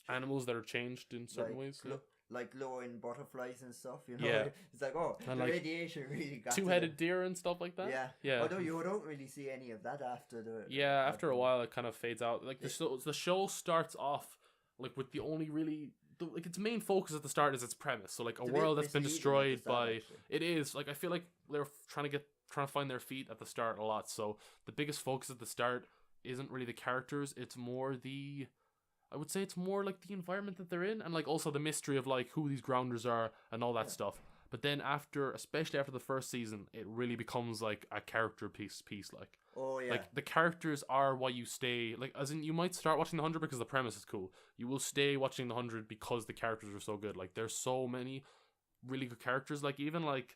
S1: animals that are changed in certain ways.
S2: Like glowing butterflies and stuff,
S1: Yeah.
S2: It's like,
S1: and
S2: the
S1: like
S2: radiation really got
S1: two-headed deer and stuff like that. Yeah.
S2: Although you don't really see any of that after the.
S1: After a while it kind of fades out. Like the show starts off like with the only really like its main focus at the start is its premise. So like a world that's been destroyed by it is like I feel like they're trying to find their feet at the start a lot. So the biggest focus at the start isn't really the characters. It's more I would say it's more like the environment that they're in and like also the mystery of like who these grounders are and all that stuff. But then especially after the first season, it really becomes like a character piece like.
S2: Oh yeah.
S1: Like the characters are why you stay, like as in you might start watching the 100 because the premise is cool. You will stay watching the 100 because the characters are so good. Like there's so many really good characters. Like even like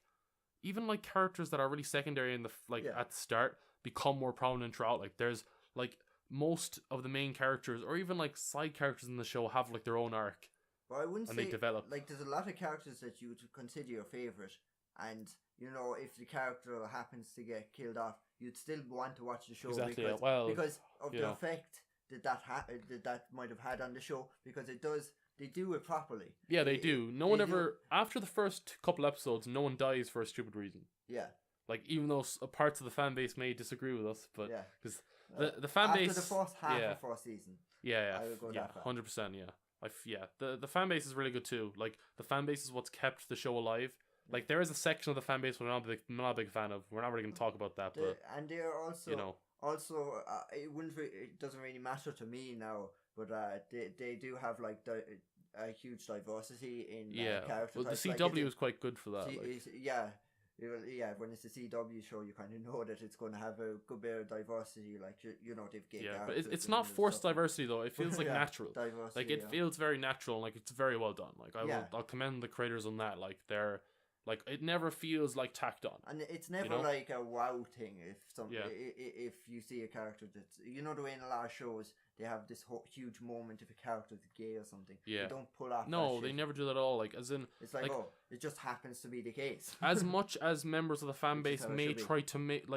S1: characters that are really secondary in the at the start become more prominent throughout. Like there's like most of the main characters or even like side characters in the show have like their own arc.
S2: Well, I wouldn't say
S1: they develop.
S2: Like there's a lot of characters that you would consider your favorite, and if the character happens to get killed off, you'd still want to watch the show because of the effect that might have had on the show because they do it properly. Yeah,
S1: they do. No one ever after the first couple episodes, no one dies for a stupid reason.
S2: Yeah.
S1: Like even though parts of the fan base may disagree with us, but because the fan
S2: after
S1: base
S2: the first half of first season.
S1: I would go that far. 100%. The fan base is really good too. Like the fan base is what's kept the show alive. Like there is a section of the fan base we're not a big fan of. We're not really going to talk about that, but
S2: and they're also it doesn't really matter to me now, but they do have like a huge diversity in characters.
S1: Well, the CW is quite good for that.
S2: When it's a CW show, you kind of know that it's going to have a good bit of diversity. Like they've gay
S1: but it's not forced diversity though. It feels like natural.
S2: Diversity,
S1: like it feels very natural. Like it's very well done. Like I'll commend the creators on that. Like they're like it never feels like tacked on.
S2: And it's never like a wow thing if you see a character that's the way in a lot of shows they have this huge moment if a character's gay or something. Yeah. They don't pull off.
S1: No, they never do that at all. Like as in,
S2: it's like it just happens to be the case.
S1: As much as members of the fan base may try to make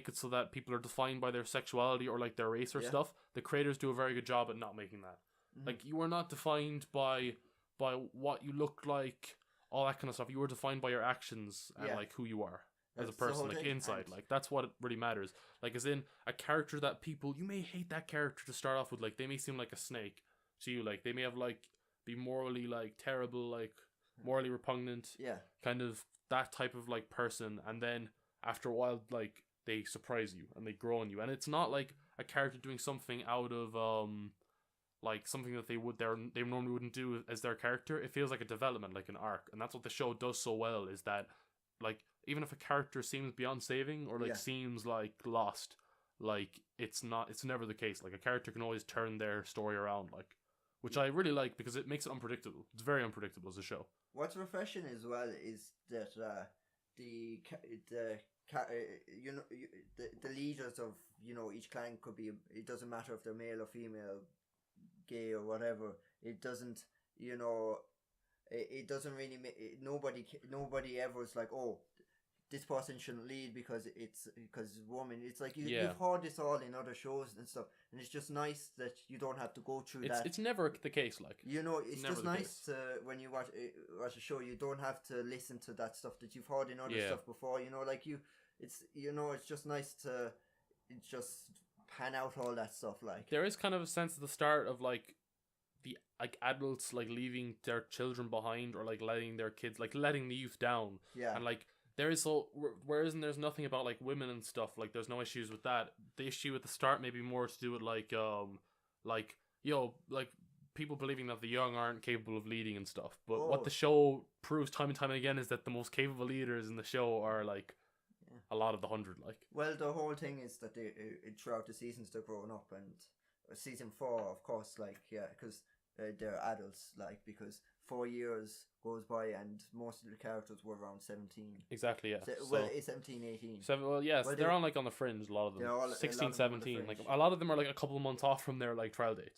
S1: it so that people are defined by their sexuality or like their race or stuff, the creators do a very good job at not making that. Mm-hmm. Like you are not defined by what you look like, all that kind of stuff. You are defined by your actions and like who you are. As a person, like inside, like that's what really matters. Like, as in a character that you may hate that character to start off with. Like, they may seem like a snake to you. Like, they may have like be morally like terrible, like morally repugnant,
S2: Yeah.
S1: kind of that type of like person, and then after a while, like they surprise you and they grow on you, and it's not like a character doing something out of like something that they normally wouldn't do as their character. It feels like a development, like an arc, and that's what the show does so well. Is that like even if a character seems beyond saving or like seems like lost, like it's never the case. Like a character can always turn their story around, like, which I really like because it makes it unpredictable. It's very unpredictable as a show.
S2: What's refreshing as well is that the leaders of each clan could be, it doesn't matter if they're male or female, gay or whatever. It doesn't it doesn't really nobody ever is like, oh, this person shouldn't lead because it's woman. It's like you've heard this all in other shows and stuff, and it's just nice that you don't have to go through that.
S1: It's never the case, like,
S2: it's just nice to, when you watch a show, you don't have to listen to that stuff that you've heard in other stuff before. It's just nice to just pan out all that stuff. Like, there is kind of a sense at the start of like the like adults like leaving their children behind, or like letting their kids, like letting the youth down. Yeah, and like. There is whereas there's nothing about like women and stuff, like there's no issues with that. The issue at the start may be more to do with like people believing that the young aren't capable of leading and stuff. But what the show proves time and time again is that the most capable leaders in the show are like a lot of the 100. Like, well, the whole thing is that they throughout the seasons they're growing up, and season 4, of course, like because they're adults, like, because 4 years goes by and most of the characters were around 17.
S1: Exactly, yeah.
S2: Well, it's 17, 18.
S1: They're on like on the fringe, a lot of them. 16, 17. Like a lot of them are like a couple of months off from their like trial dates.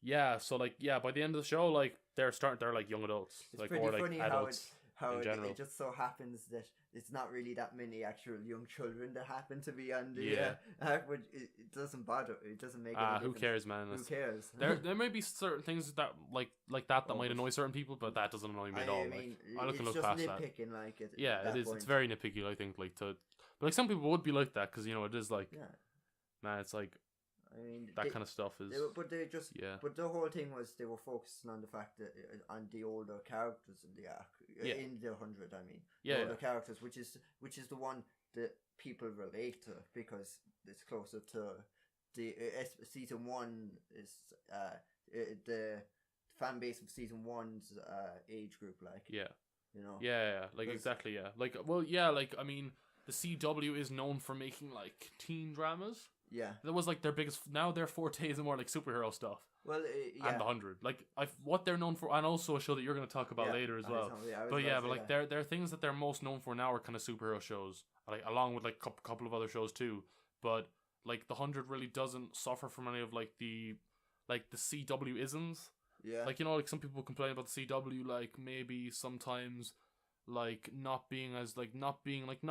S1: Yeah. So like by the end of the show, like they're like young adults.
S2: It's
S1: like,
S2: pretty
S1: or like
S2: funny
S1: adults
S2: how
S1: in general.
S2: It just so happens that it's not really that many actual young children that happen to be on the but it doesn't bother. It doesn't make any difference.
S1: Who cares, man?
S2: Who cares?
S1: There may be certain things that like that might annoy certain people, but that doesn't annoy me at all. I can look past that.
S2: Nitpicking, like, it is.
S1: It's very nitpicky, I think. Like but like some people would be like that because it is like, man, it's like. That kind of stuff is.
S2: But the whole thing was they were focusing on the fact that on the older characters in the arc, in the 100. The older characters, which is the one that people relate to because it's closer to the season 1 is the fan base of season 1's age group, like like exactly the CW is known for making like teen dramas. Yeah, that was like their biggest. Now their forte is more like superhero stuff. Well, and the 100, like what they're known for, and also a show that you're going to talk about later as well. There are things that they're most known for now are kind of superhero shows, like along with like a couple of other shows too. But like the 100 really doesn't suffer from any of like the CW isms. Yeah, like like some people complain about the CW, like maybe sometimes. Like not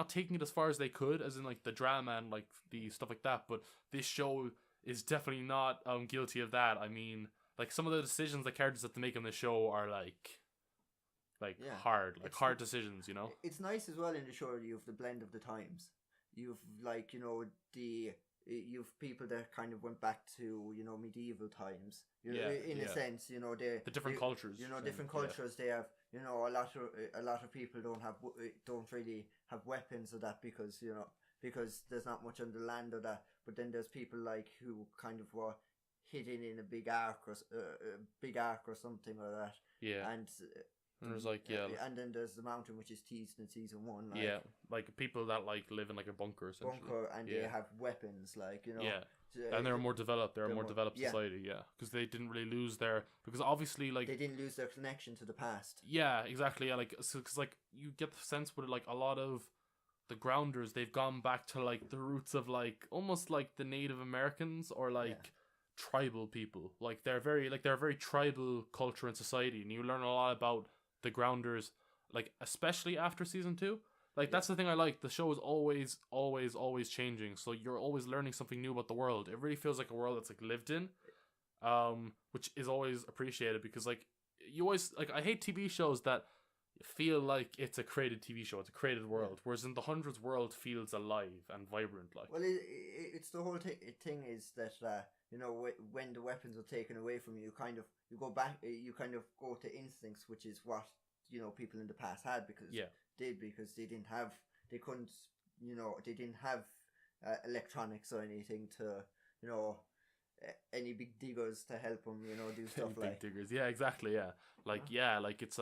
S2: taking it as far as they could, as in like the drama and like the stuff like that. But this show is definitely not guilty of that. I mean, like some of the decisions the characters have to make on the show are like hard decisions. It's nice as well in the show. You have the blend of the times. You've you've people that kind of went back to medieval times. In a sense,
S1: the different cultures.
S2: Different cultures. They have. A lot of people don't really have weapons or that because there's not much on the land or that. But then there's people like who kind of were hidden in a big ark or something like that. Yeah. And there's and then there's the mountain, which is teased in season 1. Like,
S1: like people that like live in like a bunker essentially.
S2: And they have weapons, like
S1: and they're more developed. They're a more developed society, because they didn't really lose because obviously like
S2: they didn't lose their connection to the past.
S1: Yeah, exactly. Yeah, like because like you get the sense with like a lot of the grounders, they've gone back to like the roots of like almost like the Native Americans or like tribal people. Like they're a very tribal culture and society, and you learn a lot about the grounders, like especially after season 2. Like that's the thing I like. The show is always changing, so you're always learning something new about the world. It really feels like a world that's like lived in, which is always appreciated because like you always like I hate TV shows that feel like it's a created TV show. It's a created world. Whereas in the Hundred's world feels alive and vibrant. Like,
S2: well, it's the whole thing is that you know, when the weapons are taken away from you, you go back, you kind of go to instincts, which is what, you know, people in the past had because they didn't have, they couldn't, you know, they didn't have electronics or anything to, you know, any big diggers to help them, you know, do stuff like
S1: big diggers. Yeah, exactly. Yeah, like it's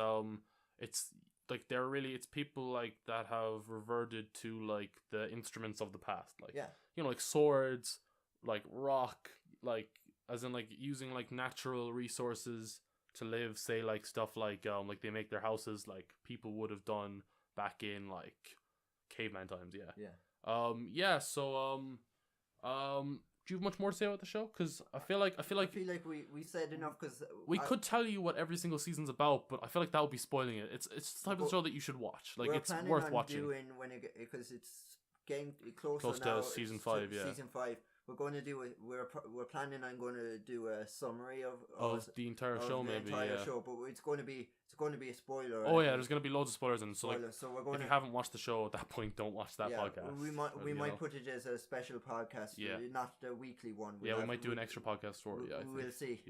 S1: like it's people like that have reverted to like the instruments of the past, like you know, like swords, like rock, like as in like using like natural resources to live. Say like stuff like they make their houses like people would have done back in like caveman times. Do you have much more to say about the show? Because I feel like
S2: we said enough. Because
S1: we could tell you what every single season's about, but I feel like that would be spoiling it. It's the type of show that you should watch. Like, it's worth watching.
S2: Because it's getting close
S1: now, to season 5.
S2: Season 5. We're going to do we're planning on going to do a summary of
S1: the entire show, maybe.
S2: Show, but it's going to be a spoiler.
S1: Oh yeah, there's going to be loads of spoilers, and so
S2: we're going
S1: if you haven't watched the show at that point, don't watch that podcast.
S2: We might put it as a special podcast, not the weekly one.
S1: We might do an extra podcast for it.
S2: We'll see.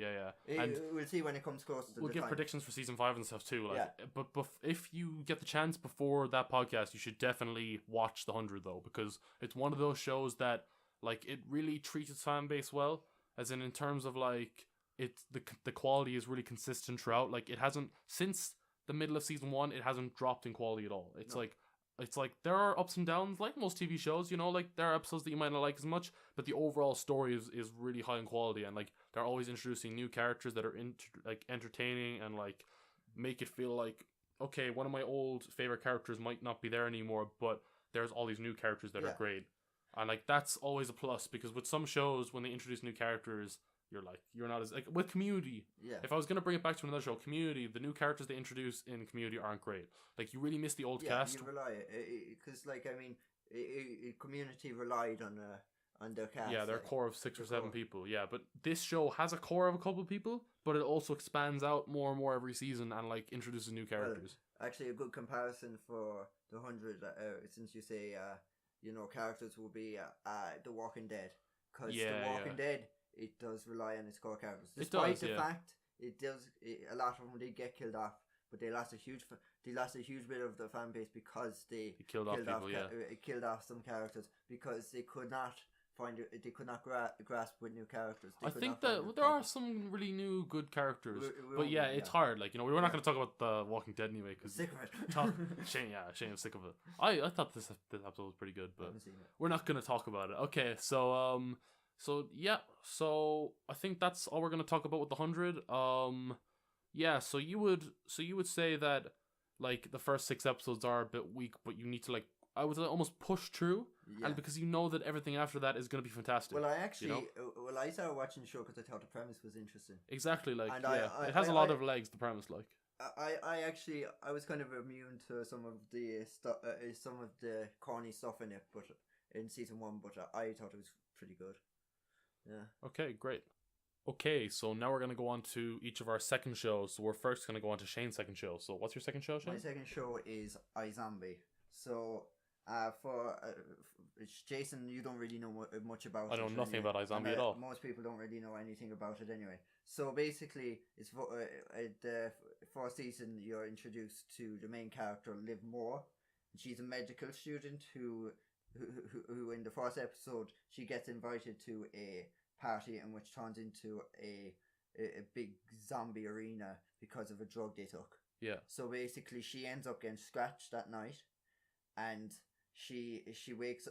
S1: And
S2: we'll see when it comes close to.
S1: We'll give predictions for season 5 and stuff too. But if you get the chance before that podcast, you should definitely watch The 100 though, because it's one of those shows that like it really treats its fan base well, as in terms of like it's the quality is really consistent throughout. Like it hasn't, since the middle of season 1, it hasn't dropped in quality at all. It's like there are ups and downs like most TV shows, you know, like there are episodes that you might not like as much, but the overall story is really high in quality, and like they're always introducing new characters that are like entertaining and like make it feel like, okay, one of my old favorite characters might not be there anymore, but there's all these new characters that are great. And like that's always a plus, because with some shows when they introduce new characters, you're not as like with Community. If I was gonna bring it back to another show, Community, the new characters they introduce in Community aren't great. Like you really miss the old cast.
S2: You rely because like I mean, Community relied on their cast.
S1: Yeah, their core of 6 or 7 people. Yeah, but this show has a core of a couple of people, but it also expands out more and more every season and like introduces new characters.
S2: Well, actually, a good comparison for The 100, since you say you know, characters will be The Walking Dead, because The Walking Dead, it does rely on its core characters. Despite the fact a lot of them did get killed off, but they lost a huge bit of the fan base because they killed off some characters because they could not grasp with new characters.
S1: I think that there are some really new good characters, but it's hard. Like, you know, we're not going to talk about The Walking Dead anyway, because
S2: sick of it.
S1: Shane is sick of it. I thought this episode was pretty good, but we're not going to talk about it. Okay, so I think that's all we're going to talk about with The 100. So you would say that like the first 6 episodes are a bit weak, but you need to like, I would almost push through, and because you know that everything after that is going to be fantastic.
S2: Well, I started watching the show because I thought the premise was interesting.
S1: Exactly, like it has a lot of legs. The premise, like
S2: I was kind of immune to some of the corny stuff in it, but in season 1, but I thought it was pretty good. Yeah. Okay,
S1: great. Okay, so now we're going to go on to each of our second shows. So we're first going to go on to Shane's second show. So what's your second show, Shane?
S2: My second show is iZombie. So for Jason, you don't really know much about it.
S1: I know nothing about iZombie at all.
S2: Most people don't really know anything about it anyway. So basically, it's the first season you're introduced to the main character, Liv Moore. She's a medical student who in the first episode she gets invited to a party in which turns into a big zombie arena because of a drug they took.
S1: Yeah.
S2: So basically, she ends up getting scratched that night, and she wakes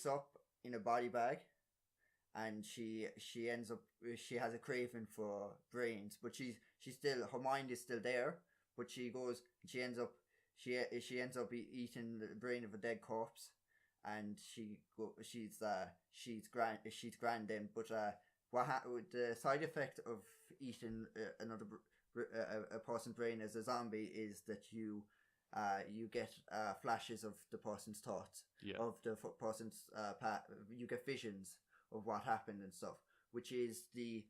S2: up in a body bag, and she has a craving for brains, but she's still, her mind is still there, but she ends up eating the brain of a dead corpse, and she's grand then, but the side effect of eating a person's brain as a zombie is that you get flashes of the person's thoughts, of the person's you get visions of what happened and stuff, which is the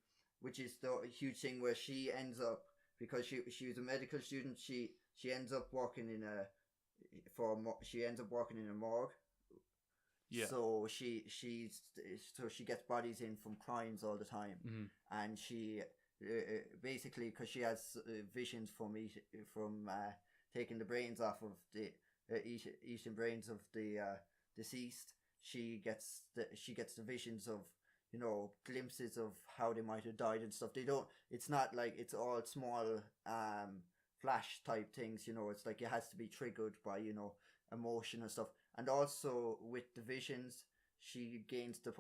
S2: huge thing where she ends up, because she was a medical student, she she ends up working in a she ends up working in a morgue.
S1: Yeah.
S2: So she gets bodies in from crimes all the time, and she basically, because she has visions from taking the brains off of the eating brains of the deceased. She gets the visions of, you know, glimpses of how they might have died and stuff. They don't. It's not like it's all small flash type things. You know, it's like it has to be triggered by, you know, emotion and stuff. And also with the visions, she gains the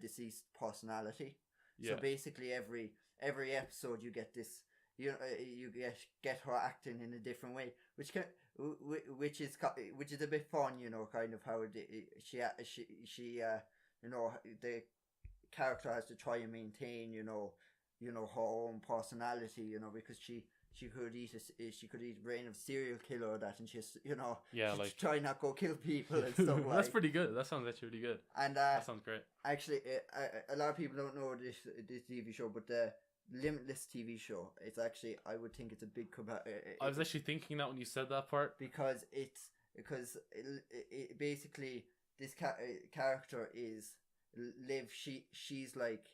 S2: deceased personality.
S1: Yeah.
S2: So basically, every episode you get this, you get her acting in a different way, which is a bit fun, you know, kind of how she you know, the character has to try and maintain, you know, her own personality, you know, because she could eat a brain of serial killer or that, and she's, you know,
S1: like
S2: try not go kill people and stuff.
S1: That's pretty good. That sounds actually really good.
S2: And
S1: that sounds great.
S2: Actually, a lot of people don't know this TV show, but the Limitless TV show, it's actually, I would think it's a big
S1: I was actually thinking that when you said that part,
S2: because it basically this character is Liv. She's like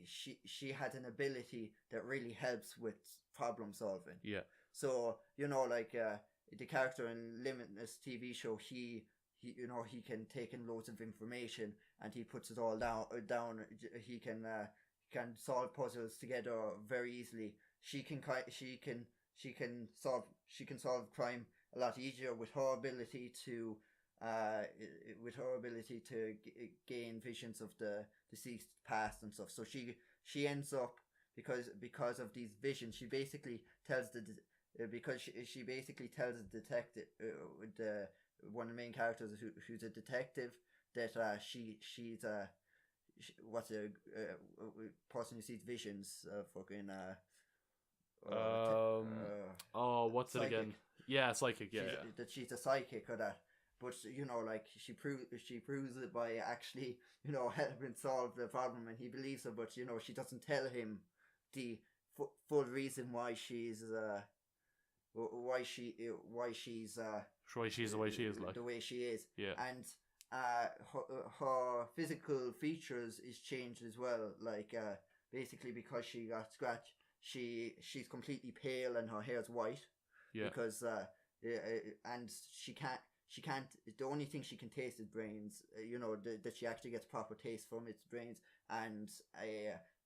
S2: she had an ability that really helps with problem solving.
S1: Yeah.
S2: So, you know, like the character in Limitless TV show, he you know, he can take in loads of information and he puts it all down. He can solve puzzles together very easily. She can solve crime a lot easier with her ability to gain visions of the deceased past and stuff. So she ends up, because of these visions, she basically tells she basically tells the detective, one of the main characters who's a detective, that she's a what's a person who sees visions, fucking
S1: what's
S2: psychic.
S1: it again? Yeah, psychic. Yeah,
S2: that she's a psychic or that. But, you know, like, she proves it by actually, you know, helping solve the problem, and he believes her. But, you know, she doesn't tell him the full reason why she's the way she is, like the way she is.
S1: Yeah.
S2: And her physical features is changed as well. Like, basically because she got scratched, she's completely pale and her hair's white.
S1: Yeah.
S2: Because and she can't. The only thing she can taste is brains. You know, that she actually gets proper taste from its brains, and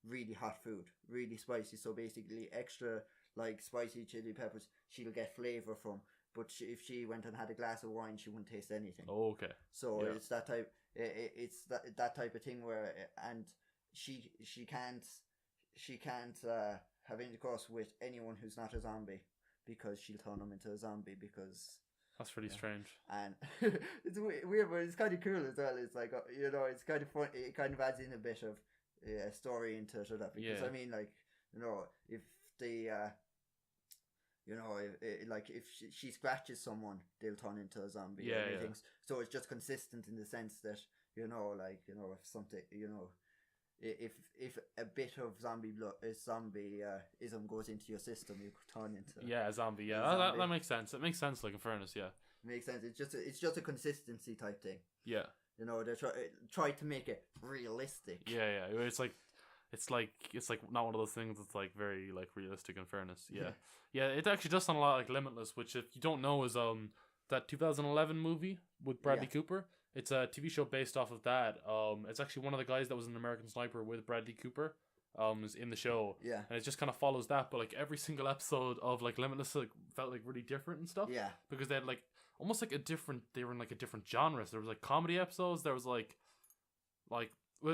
S2: really hot food, really spicy. So basically, extra like spicy chili peppers, she'll get flavor from. But if she went and had a glass of wine, she wouldn't taste anything.
S1: Oh, okay.
S2: So it's that type. It's that type of thing where, and she can't have intercourse with anyone who's not a zombie, because she'll turn them into a zombie. Because
S1: that's pretty strange. And
S2: it's weird, but it's kind of cool as well. It's like, you know, it's kind of fun. It kind of adds in a bit of story into it, or that. Because I mean, like, you know, if the you know, if she scratches someone, they'll turn into a zombie.
S1: Yeah,
S2: and everything. So it's just consistent in the sense that, you know, like, you know, if something, you know, if a bit of zombieism goes into your system, you turn into
S1: a zombie. Yeah, that makes sense. It makes sense. Like, in fairness, yeah,
S2: makes sense. It's just a consistency type thing.
S1: Yeah,
S2: you know, they try to make it realistic.
S1: Yeah. It's like not one of those things that's like very like realistic. In fairness, yeah. It actually does sound a lot like Limitless, which, if you don't know, is that 2011 movie with Bradley Cooper. It's a TV show based off of that. It's actually one of the guys that was in American Sniper with Bradley Cooper. Is in the show.
S2: Yeah.
S1: And it just kind of follows that, but like every single episode of like Limitless like felt like really different and stuff.
S2: Yeah.
S1: Because they had like almost like they were in like a different genre. So there was like comedy episodes. There was like well,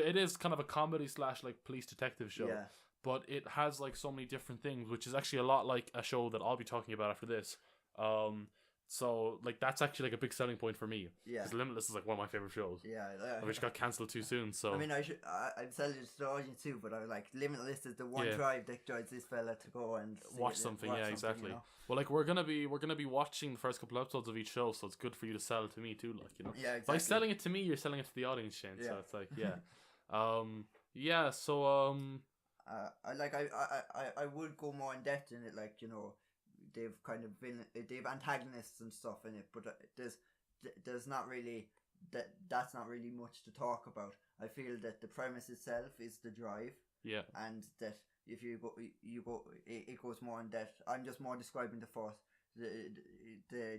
S1: it is kind of a comedy / like police detective show.
S2: Yeah.
S1: But it has like so many different things, which is actually a lot like a show that I'll be talking about after this. So like that's actually like a big selling point for me.
S2: Yeah.
S1: Because Limitless is like one of my favorite shows.
S2: Yeah.
S1: Which got cancelled too soon. So
S2: I mean, I'm selling it to the audience too, but I was like, Limitless is the one drive that drives this fella to go and
S1: watch something. Exactly.
S2: You know?
S1: Well, like we're gonna be watching the first couple episodes of each show, so it's good for you to sell it to me too. Like, you know,
S2: yeah, exactly.
S1: By selling it to me, you're selling it to the audience, Shane. Yeah. So it's like,
S2: I would go more in depth in it, like, you know, they've kind of been they've antagonists and stuff in it, but there's not really that's not really much to talk about. I feel that the premise itself is the drive,
S1: Yeah.
S2: and that if you go, it goes more in depth. I'm just more describing the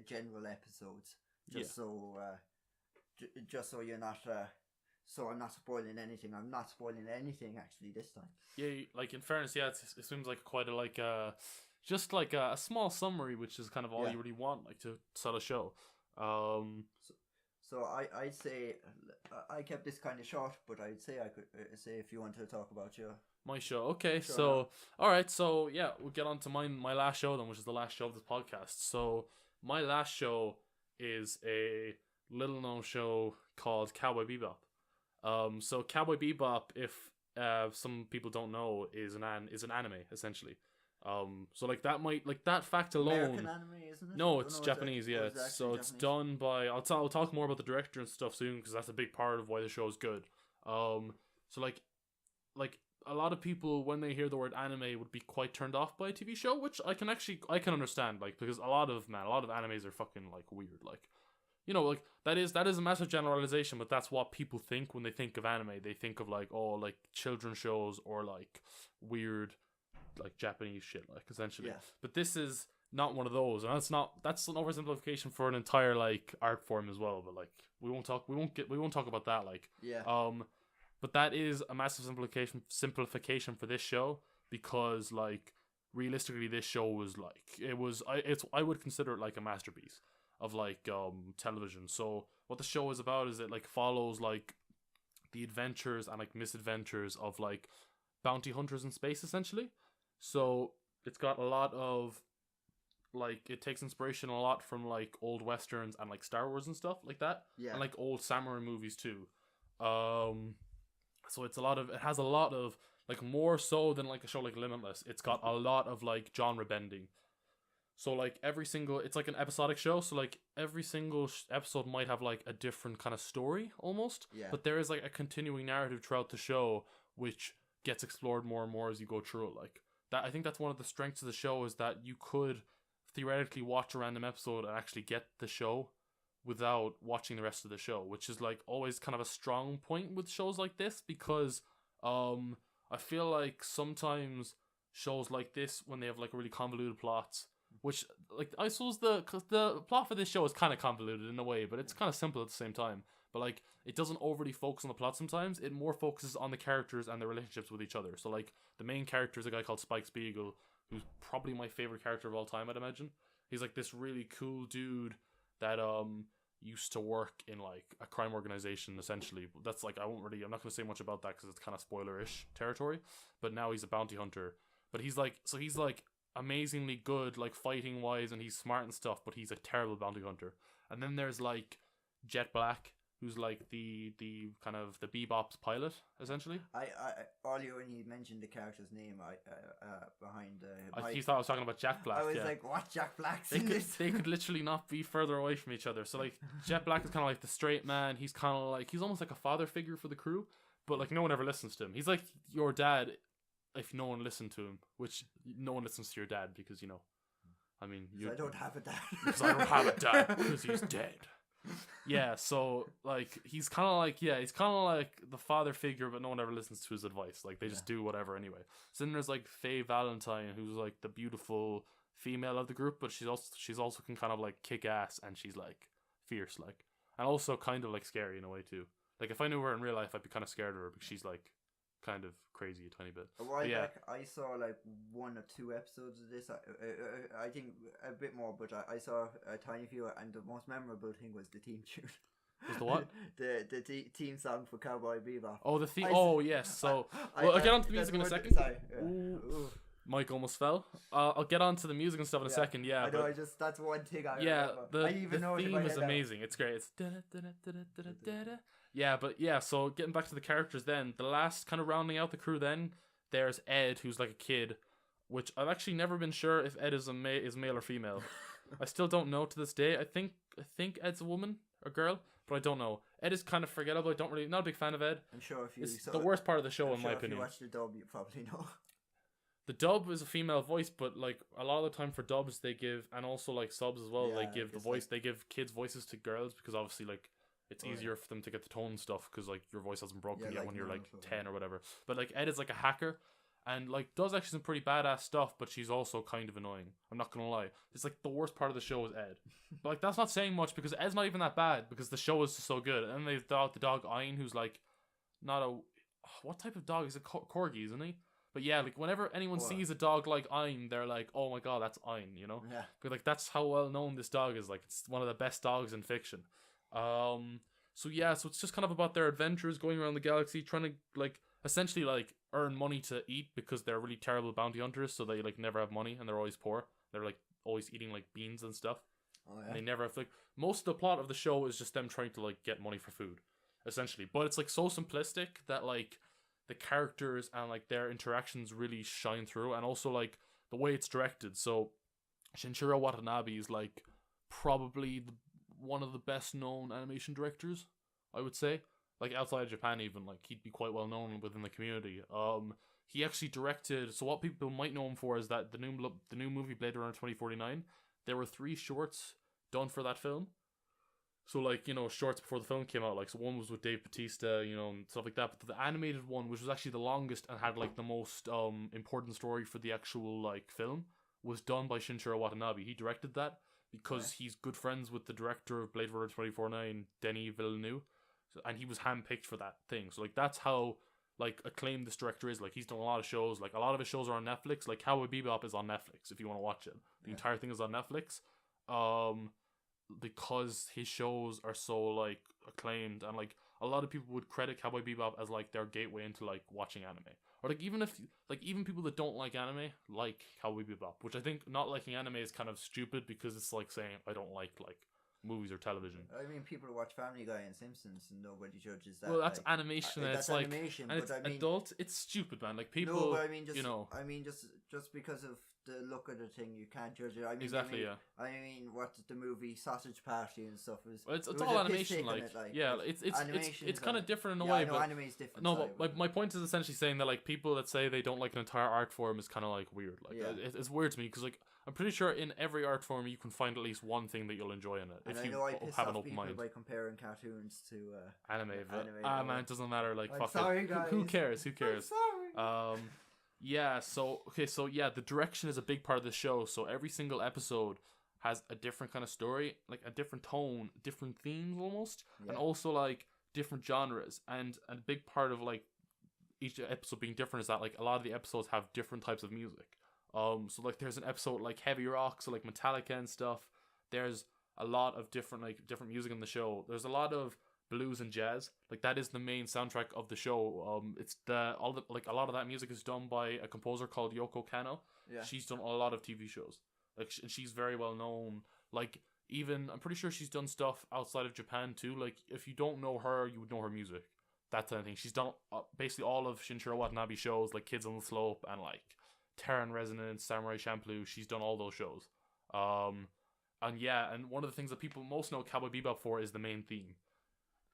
S2: general episodes, just so you're not. So I'm not spoiling anything. I'm not spoiling anything actually this time.
S1: Yeah, like in fairness, yeah, it seems like quite just like a small summary, which is kind of all you really want, like to sell a show.
S2: So I'd say I kept this kind of short, but I'd say I could say if you want to talk about
S1: my show. Okay,
S2: sure,
S1: so all right, so yeah, we'll get on to my last show then, which is the last show of this podcast. So my last show is a little known show called Cowboy Bebop. So Cowboy Bebop, if some people don't know, is an anime essentially. So like that fact alone.
S2: American anime, isn't it?
S1: No, it's Japanese.
S2: Yeah,
S1: it's done by. I'll talk more about the director and stuff soon because that's a big part of why the show is good. So like a lot of people when they hear the word anime would be quite turned off by a TV show, which I can understand, like because a lot of animes are fucking like weird, like. You know, like that is a massive generalization, but that's what people think when they think of anime. They think of like children's shows or like weird like Japanese shit, like essentially.
S2: Yeah.
S1: But this is not one of those, and that's an oversimplification for an entire like art form as well. But like we won't talk about that. Like but that is a massive simplification for this show because like realistically this show was like I would consider it like a masterpiece of like television. So what the show is about is it like follows like the adventures and like misadventures of like bounty hunters in space essentially. So it's got a lot of like it takes inspiration a lot from like old westerns and like Star Wars and stuff like that.
S2: Yeah.
S1: And like old samurai movies too. So it has a lot of like more so than like a show like Limitless. It's got a lot of like genre bending. So like it's like an episodic show. So like every single episode might have like a different kind of story almost.
S2: Yeah.
S1: But there is like a continuing narrative throughout the show, which gets explored more and more as you go through it. Like that, I think that's one of the strengths of the show is that you could theoretically watch a random episode and actually get the show without watching the rest of the show, which is like always kind of a strong point with shows like this because I feel like sometimes shows like this when they have like really convoluted plots. Which, like, I suppose the plot for this show is kind of convoluted in a way, but it's kind of simple at the same time. But, like, it doesn't overly focus on the plot sometimes. It more focuses on the characters and their relationships with each other. So, like, the main character is a guy called Spike Spiegel, who's probably my favorite character of all time, I'd imagine. He's, like, this really cool dude that, used to work in, like, a crime organization, essentially. That's, like, I'm not going to say much about that because it's kind of spoiler-ish territory. But now he's a bounty hunter. But he's, like, amazingly good like fighting wise and he's smart and stuff, but he's a terrible bounty hunter. And then there's like Jet Black, who's like the kind of the Bebop's pilot essentially.
S2: I earlier when you mentioned the character's name behind
S1: he thought I was talking about Jack Black.
S2: I was like, what? Jack Black's
S1: they could literally not be further away from each other. So like Jet Black is kind of like the straight man. He's kind of like he's almost like a father figure for the crew, but like no one ever listens to him. He's like your dad if no one listened to him, which no one listens to your dad because, you know, I mean...
S2: I don't have a dad.
S1: Because I don't have a dad because he's dead. Yeah, so, like, he's kind of like the father figure, but no one ever listens to his advice. Like, they just do whatever anyway. So then there's, like, Faye Valentine, who's, like, the beautiful female of the group, but she's also can kind of, like, kick ass, and she's, like, fierce, like. And also kind of, like, scary in a way, too. Like, if I knew her in real life, I'd be kind of scared of her, because she's, like, kind of crazy a tiny bit.
S2: A while back, I saw like 1 or 2 episodes of this. I think a bit more, but I saw a tiny few, and the most memorable thing was the theme tune.
S1: Was the what?
S2: the theme song for Cowboy Bebop.
S1: Oh, the theme. Oh, yes. So I'll get onto the music in a second.
S2: Sorry.
S1: Mike almost fell. I'll get onto the music and stuff in a second. Yeah,
S2: I know. That's one thing I remember.
S1: The theme is amazing. It's great. It's yeah, but yeah. So getting back to the characters, then the last kind of rounding out the crew. Then there's Ed, who's like a kid, which I've actually never been sure if Ed is male or female. I still don't know to this day. I think Ed's a woman or girl, but I don't know. Ed is kind of forgettable. Not a big fan of Ed.
S2: I'm sure if you
S1: it's the worst part of the show in my opinion.
S2: If you watch the dub, you probably know.
S1: the dub is a female voice, but like a lot of the time for dubs they give, and also like subs as well,
S2: Yeah,
S1: they
S2: I
S1: give the
S2: guess,
S1: voice,
S2: like-
S1: they give kids voices to girls because obviously like it's
S2: Oh, yeah.
S1: easier for them to get the tone and stuff because like your voice hasn't broken
S2: Yeah,
S1: yet
S2: like
S1: when you're like
S2: Naruto,
S1: 10 or whatever. But like Ed is like a hacker and like does actually some pretty badass stuff, but she's also kind of annoying. I'm not gonna lie. It's like the worst part of the show is Ed. But like that's not saying much because Ed's not even that bad because the show is just so good. And then they've got the dog Ein, who's like not a what type of dog is a corgi, isn't he? But yeah, like whenever anyone
S2: Oh.
S1: sees a dog like Ein, they're like, "Oh my god, that's Ein," you know?
S2: Yeah.
S1: But like that's how well known this dog is. Like it's one of the best dogs in fiction. So yeah, so it's just kind of about their adventures going around the galaxy, trying to like essentially like earn money to eat because they're really terrible bounty hunters, so they like never have money and they're always poor. They're like always eating like beans and stuff.
S2: Oh,
S1: And
S2: yeah.
S1: they never have like most of the plot of the show is just them trying to like get money for food, essentially. But it's like so simplistic that like the characters and like their interactions really shine through, and also like the way it's directed. So Shinichiro Watanabe is like probably one of the best known animation directors, I would say. Like outside of Japan, even like he'd be quite well known within the community. He actually directed. So what people might know him for is that the new movie Blade Runner 2049. There were 3 shorts done for that film. So like shorts before the film came out. Like so one was with Dave Bautista, and stuff like that. But the animated one, which was actually the longest and had like the most important story for the actual like film, was done by Shinichiro Watanabe. He directed that because he's good friends with the director of Blade Runner 2049, Denis Villeneuve, and he was handpicked for that thing. So like that's how like acclaimed this director is. Like he's done a lot of shows. Like a lot of his shows are on Netflix. Like Cowboy Bebop is on Netflix if you want to watch it. The entire thing is on Netflix. Because his shows are so like acclaimed, and like a lot of people would credit Cowboy Bebop as like their gateway into like watching anime. Or like even people that don't like anime like Cowboy Bebop, which I think not liking anime is kind of stupid because it's like saying I don't like movies or television.
S2: I mean, people watch Family Guy and Simpsons, and nobody judges that.
S1: Well, that's
S2: like,
S1: animation, and
S2: that's
S1: it's like
S2: animation,
S1: and
S2: but
S1: it's
S2: I mean,
S1: adult. It's stupid, man. Like people,
S2: no, but I mean, just because of the look of the thing, you can't judge it. I mean,
S1: exactly, yeah.
S2: I mean, what the movie Sausage Party and stuff is.
S1: Well, it's
S2: was
S1: all
S2: a piss
S1: animation,
S2: take on
S1: like,
S2: it,
S1: yeah, it's kind of different in a way, but
S2: anime is different.
S1: no,
S2: sorry,
S1: but my point is essentially saying that like people that say they don't like an entire art form is kind of like weird. Like it's weird to me because like I'm pretty sure in every art form you can find at least one thing that you'll enjoy in it
S2: and
S1: if
S2: I
S1: you
S2: know I piss
S1: have
S2: off
S1: an open
S2: people
S1: mind.
S2: by comparing cartoons to
S1: Anime,
S2: anime,
S1: man, it doesn't matter. Like,
S2: I'm
S1: fuck
S2: sorry,
S1: it.
S2: guys.
S1: Who cares? Who cares?
S2: I'm sorry.
S1: Yeah. So yeah, the direction is a big part of the show. So every single episode has a different kind of story, like a different tone, different themes almost, and also like different genres. And a big part of like each episode being different is that like a lot of the episodes have different types of music. So like there's an episode like heavy rock, so like Metallica and stuff. There's a lot of different music in the show. There's a lot of blues and jazz. Like that is the main soundtrack of the show. It's a lot of that music is done by a composer called Yoko Kanno.
S2: Yeah.
S1: She's done a lot of TV shows. Like she's very well known. Like even I'm pretty sure she's done stuff outside of Japan too. Like if you don't know her, you would know her music. That kind of thing. She's done basically all of Shinichiro Watanabe shows, like Kids on the Slope and like Terran Resonance, Samurai Champloo. She's done all those shows. And one of the things that people most know Cowboy Bebop for is the main theme.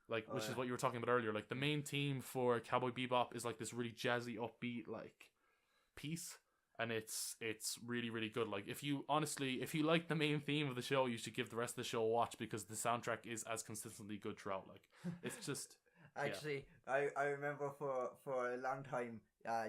S1: Like, which is what you were talking about earlier. Like, the main theme for Cowboy Bebop is, like, this really jazzy, upbeat, like, piece. And it's really, really good. Like, if you like the main theme of the show, you should give the rest of the show a watch because the soundtrack is as consistently good throughout. Like, it's just...
S2: Actually, I remember for a long time,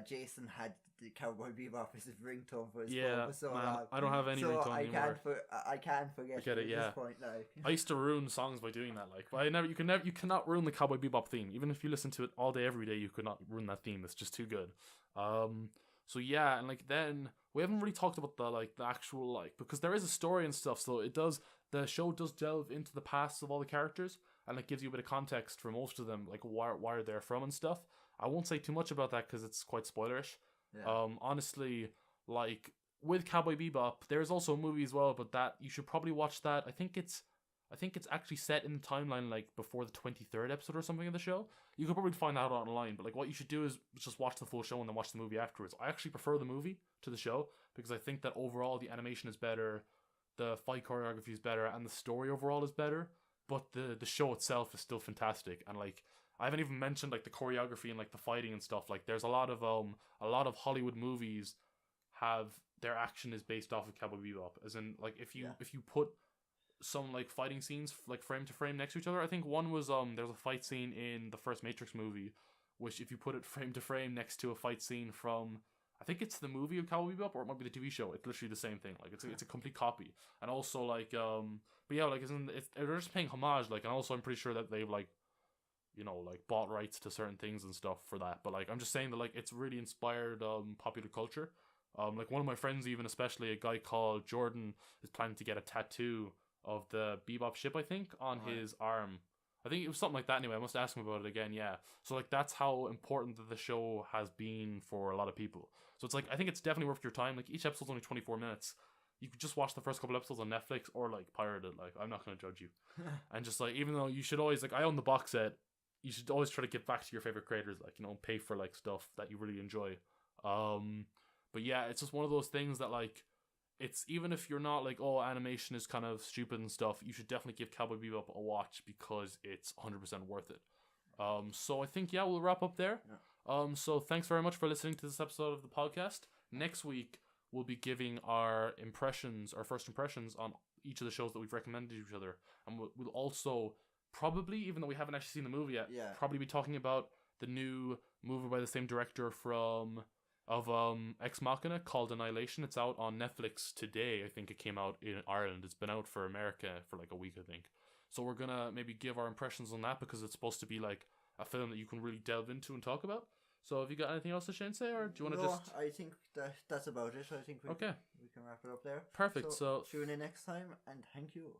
S2: Jason had the Cowboy Bebop as his ringtone for his phone for so long.
S1: I don't have any ringtone anymore.
S2: I can't forget
S1: it,
S2: at this point now.
S1: I used to ruin songs by doing that. Like, but you cannot ruin the Cowboy Bebop theme. Even if you listen to it all day, every day, you could not ruin that theme. It's just too good. So yeah, and like then we haven't really talked about the actual like because there is a story and stuff. So the show does delve into the past of all the characters. And it gives you a bit of context for most of them, like where they're from and stuff. I won't say too much about that because it's quite spoilerish. Yeah. Honestly, like with Cowboy Bebop, there's also a movie as well, but that you should probably watch that. I think it's actually set in the timeline like before the 23rd episode or something of the show. You could probably find out online, but like what you should do is just watch the full show and then watch the movie afterwards. I actually prefer the movie to the show because I think that overall the animation is better, the fight choreography is better, and the story overall is better. But the show itself is still fantastic, and like I haven't even mentioned like the choreography and like the fighting and stuff. Like there's a lot of Hollywood movies have their action is based off of Cowboy Bebop. As in, like, if you
S2: Yeah.
S1: put some like fighting scenes like frame to frame next to each other. I think one was there's a fight scene in the first Matrix movie, which if you put it frame to frame next to a fight scene from, I think it's the movie of Cowboy Bebop or it might be the TV show. It's literally the same thing. Like it's a complete copy. And also like but yeah, like they're just paying homage. Like, and also I'm pretty sure that they've like, you know, like bought rights to certain things and stuff for that. But like I'm just saying that like it's really inspired popular culture. Like one of my friends, even especially a guy called Jordan, is planning to get a tattoo of the Bebop ship, I think, on his arm. I think it was something like that anyway. I must ask him about it again, yeah. So, like, that's how important that the show has been for a lot of people. So, it's like, I think it's definitely worth your time. Like, each episode's only 24 minutes. You could just watch the first couple episodes on Netflix or, like, pirate it. Like, I'm not going to judge you. And just, like, even though you should always, like, I own the box set, you should always try to get back to your favorite creators, like, you know, pay for, like, stuff that you really enjoy. But yeah, it's just one of those things that, like, it's even if you're not like, oh, animation is kind of stupid and stuff, you should definitely give Cowboy Bebop a watch because it's 100% worth it. So I think, yeah, we'll wrap up there.
S2: Yeah.
S1: So thanks very much for listening to this episode of the podcast. Next week, we'll be giving our first impressions on each of the shows that we've recommended to each other. And we'll also probably, even though we haven't actually seen the movie yet, probably be talking about the new movie by the same director of Ex Machina called Annihilation. It's out on Netflix today. I think it came out in Ireland. It's been out for America for like a week, I think. So we're gonna maybe give our impressions on that because it's supposed to be like a film that you can really delve into and talk about. So have you got anything else to Shane say, or do you want to just?
S2: I think that's about it. I think we can wrap it up there.
S1: Perfect. So
S2: tune in next time, and thank you.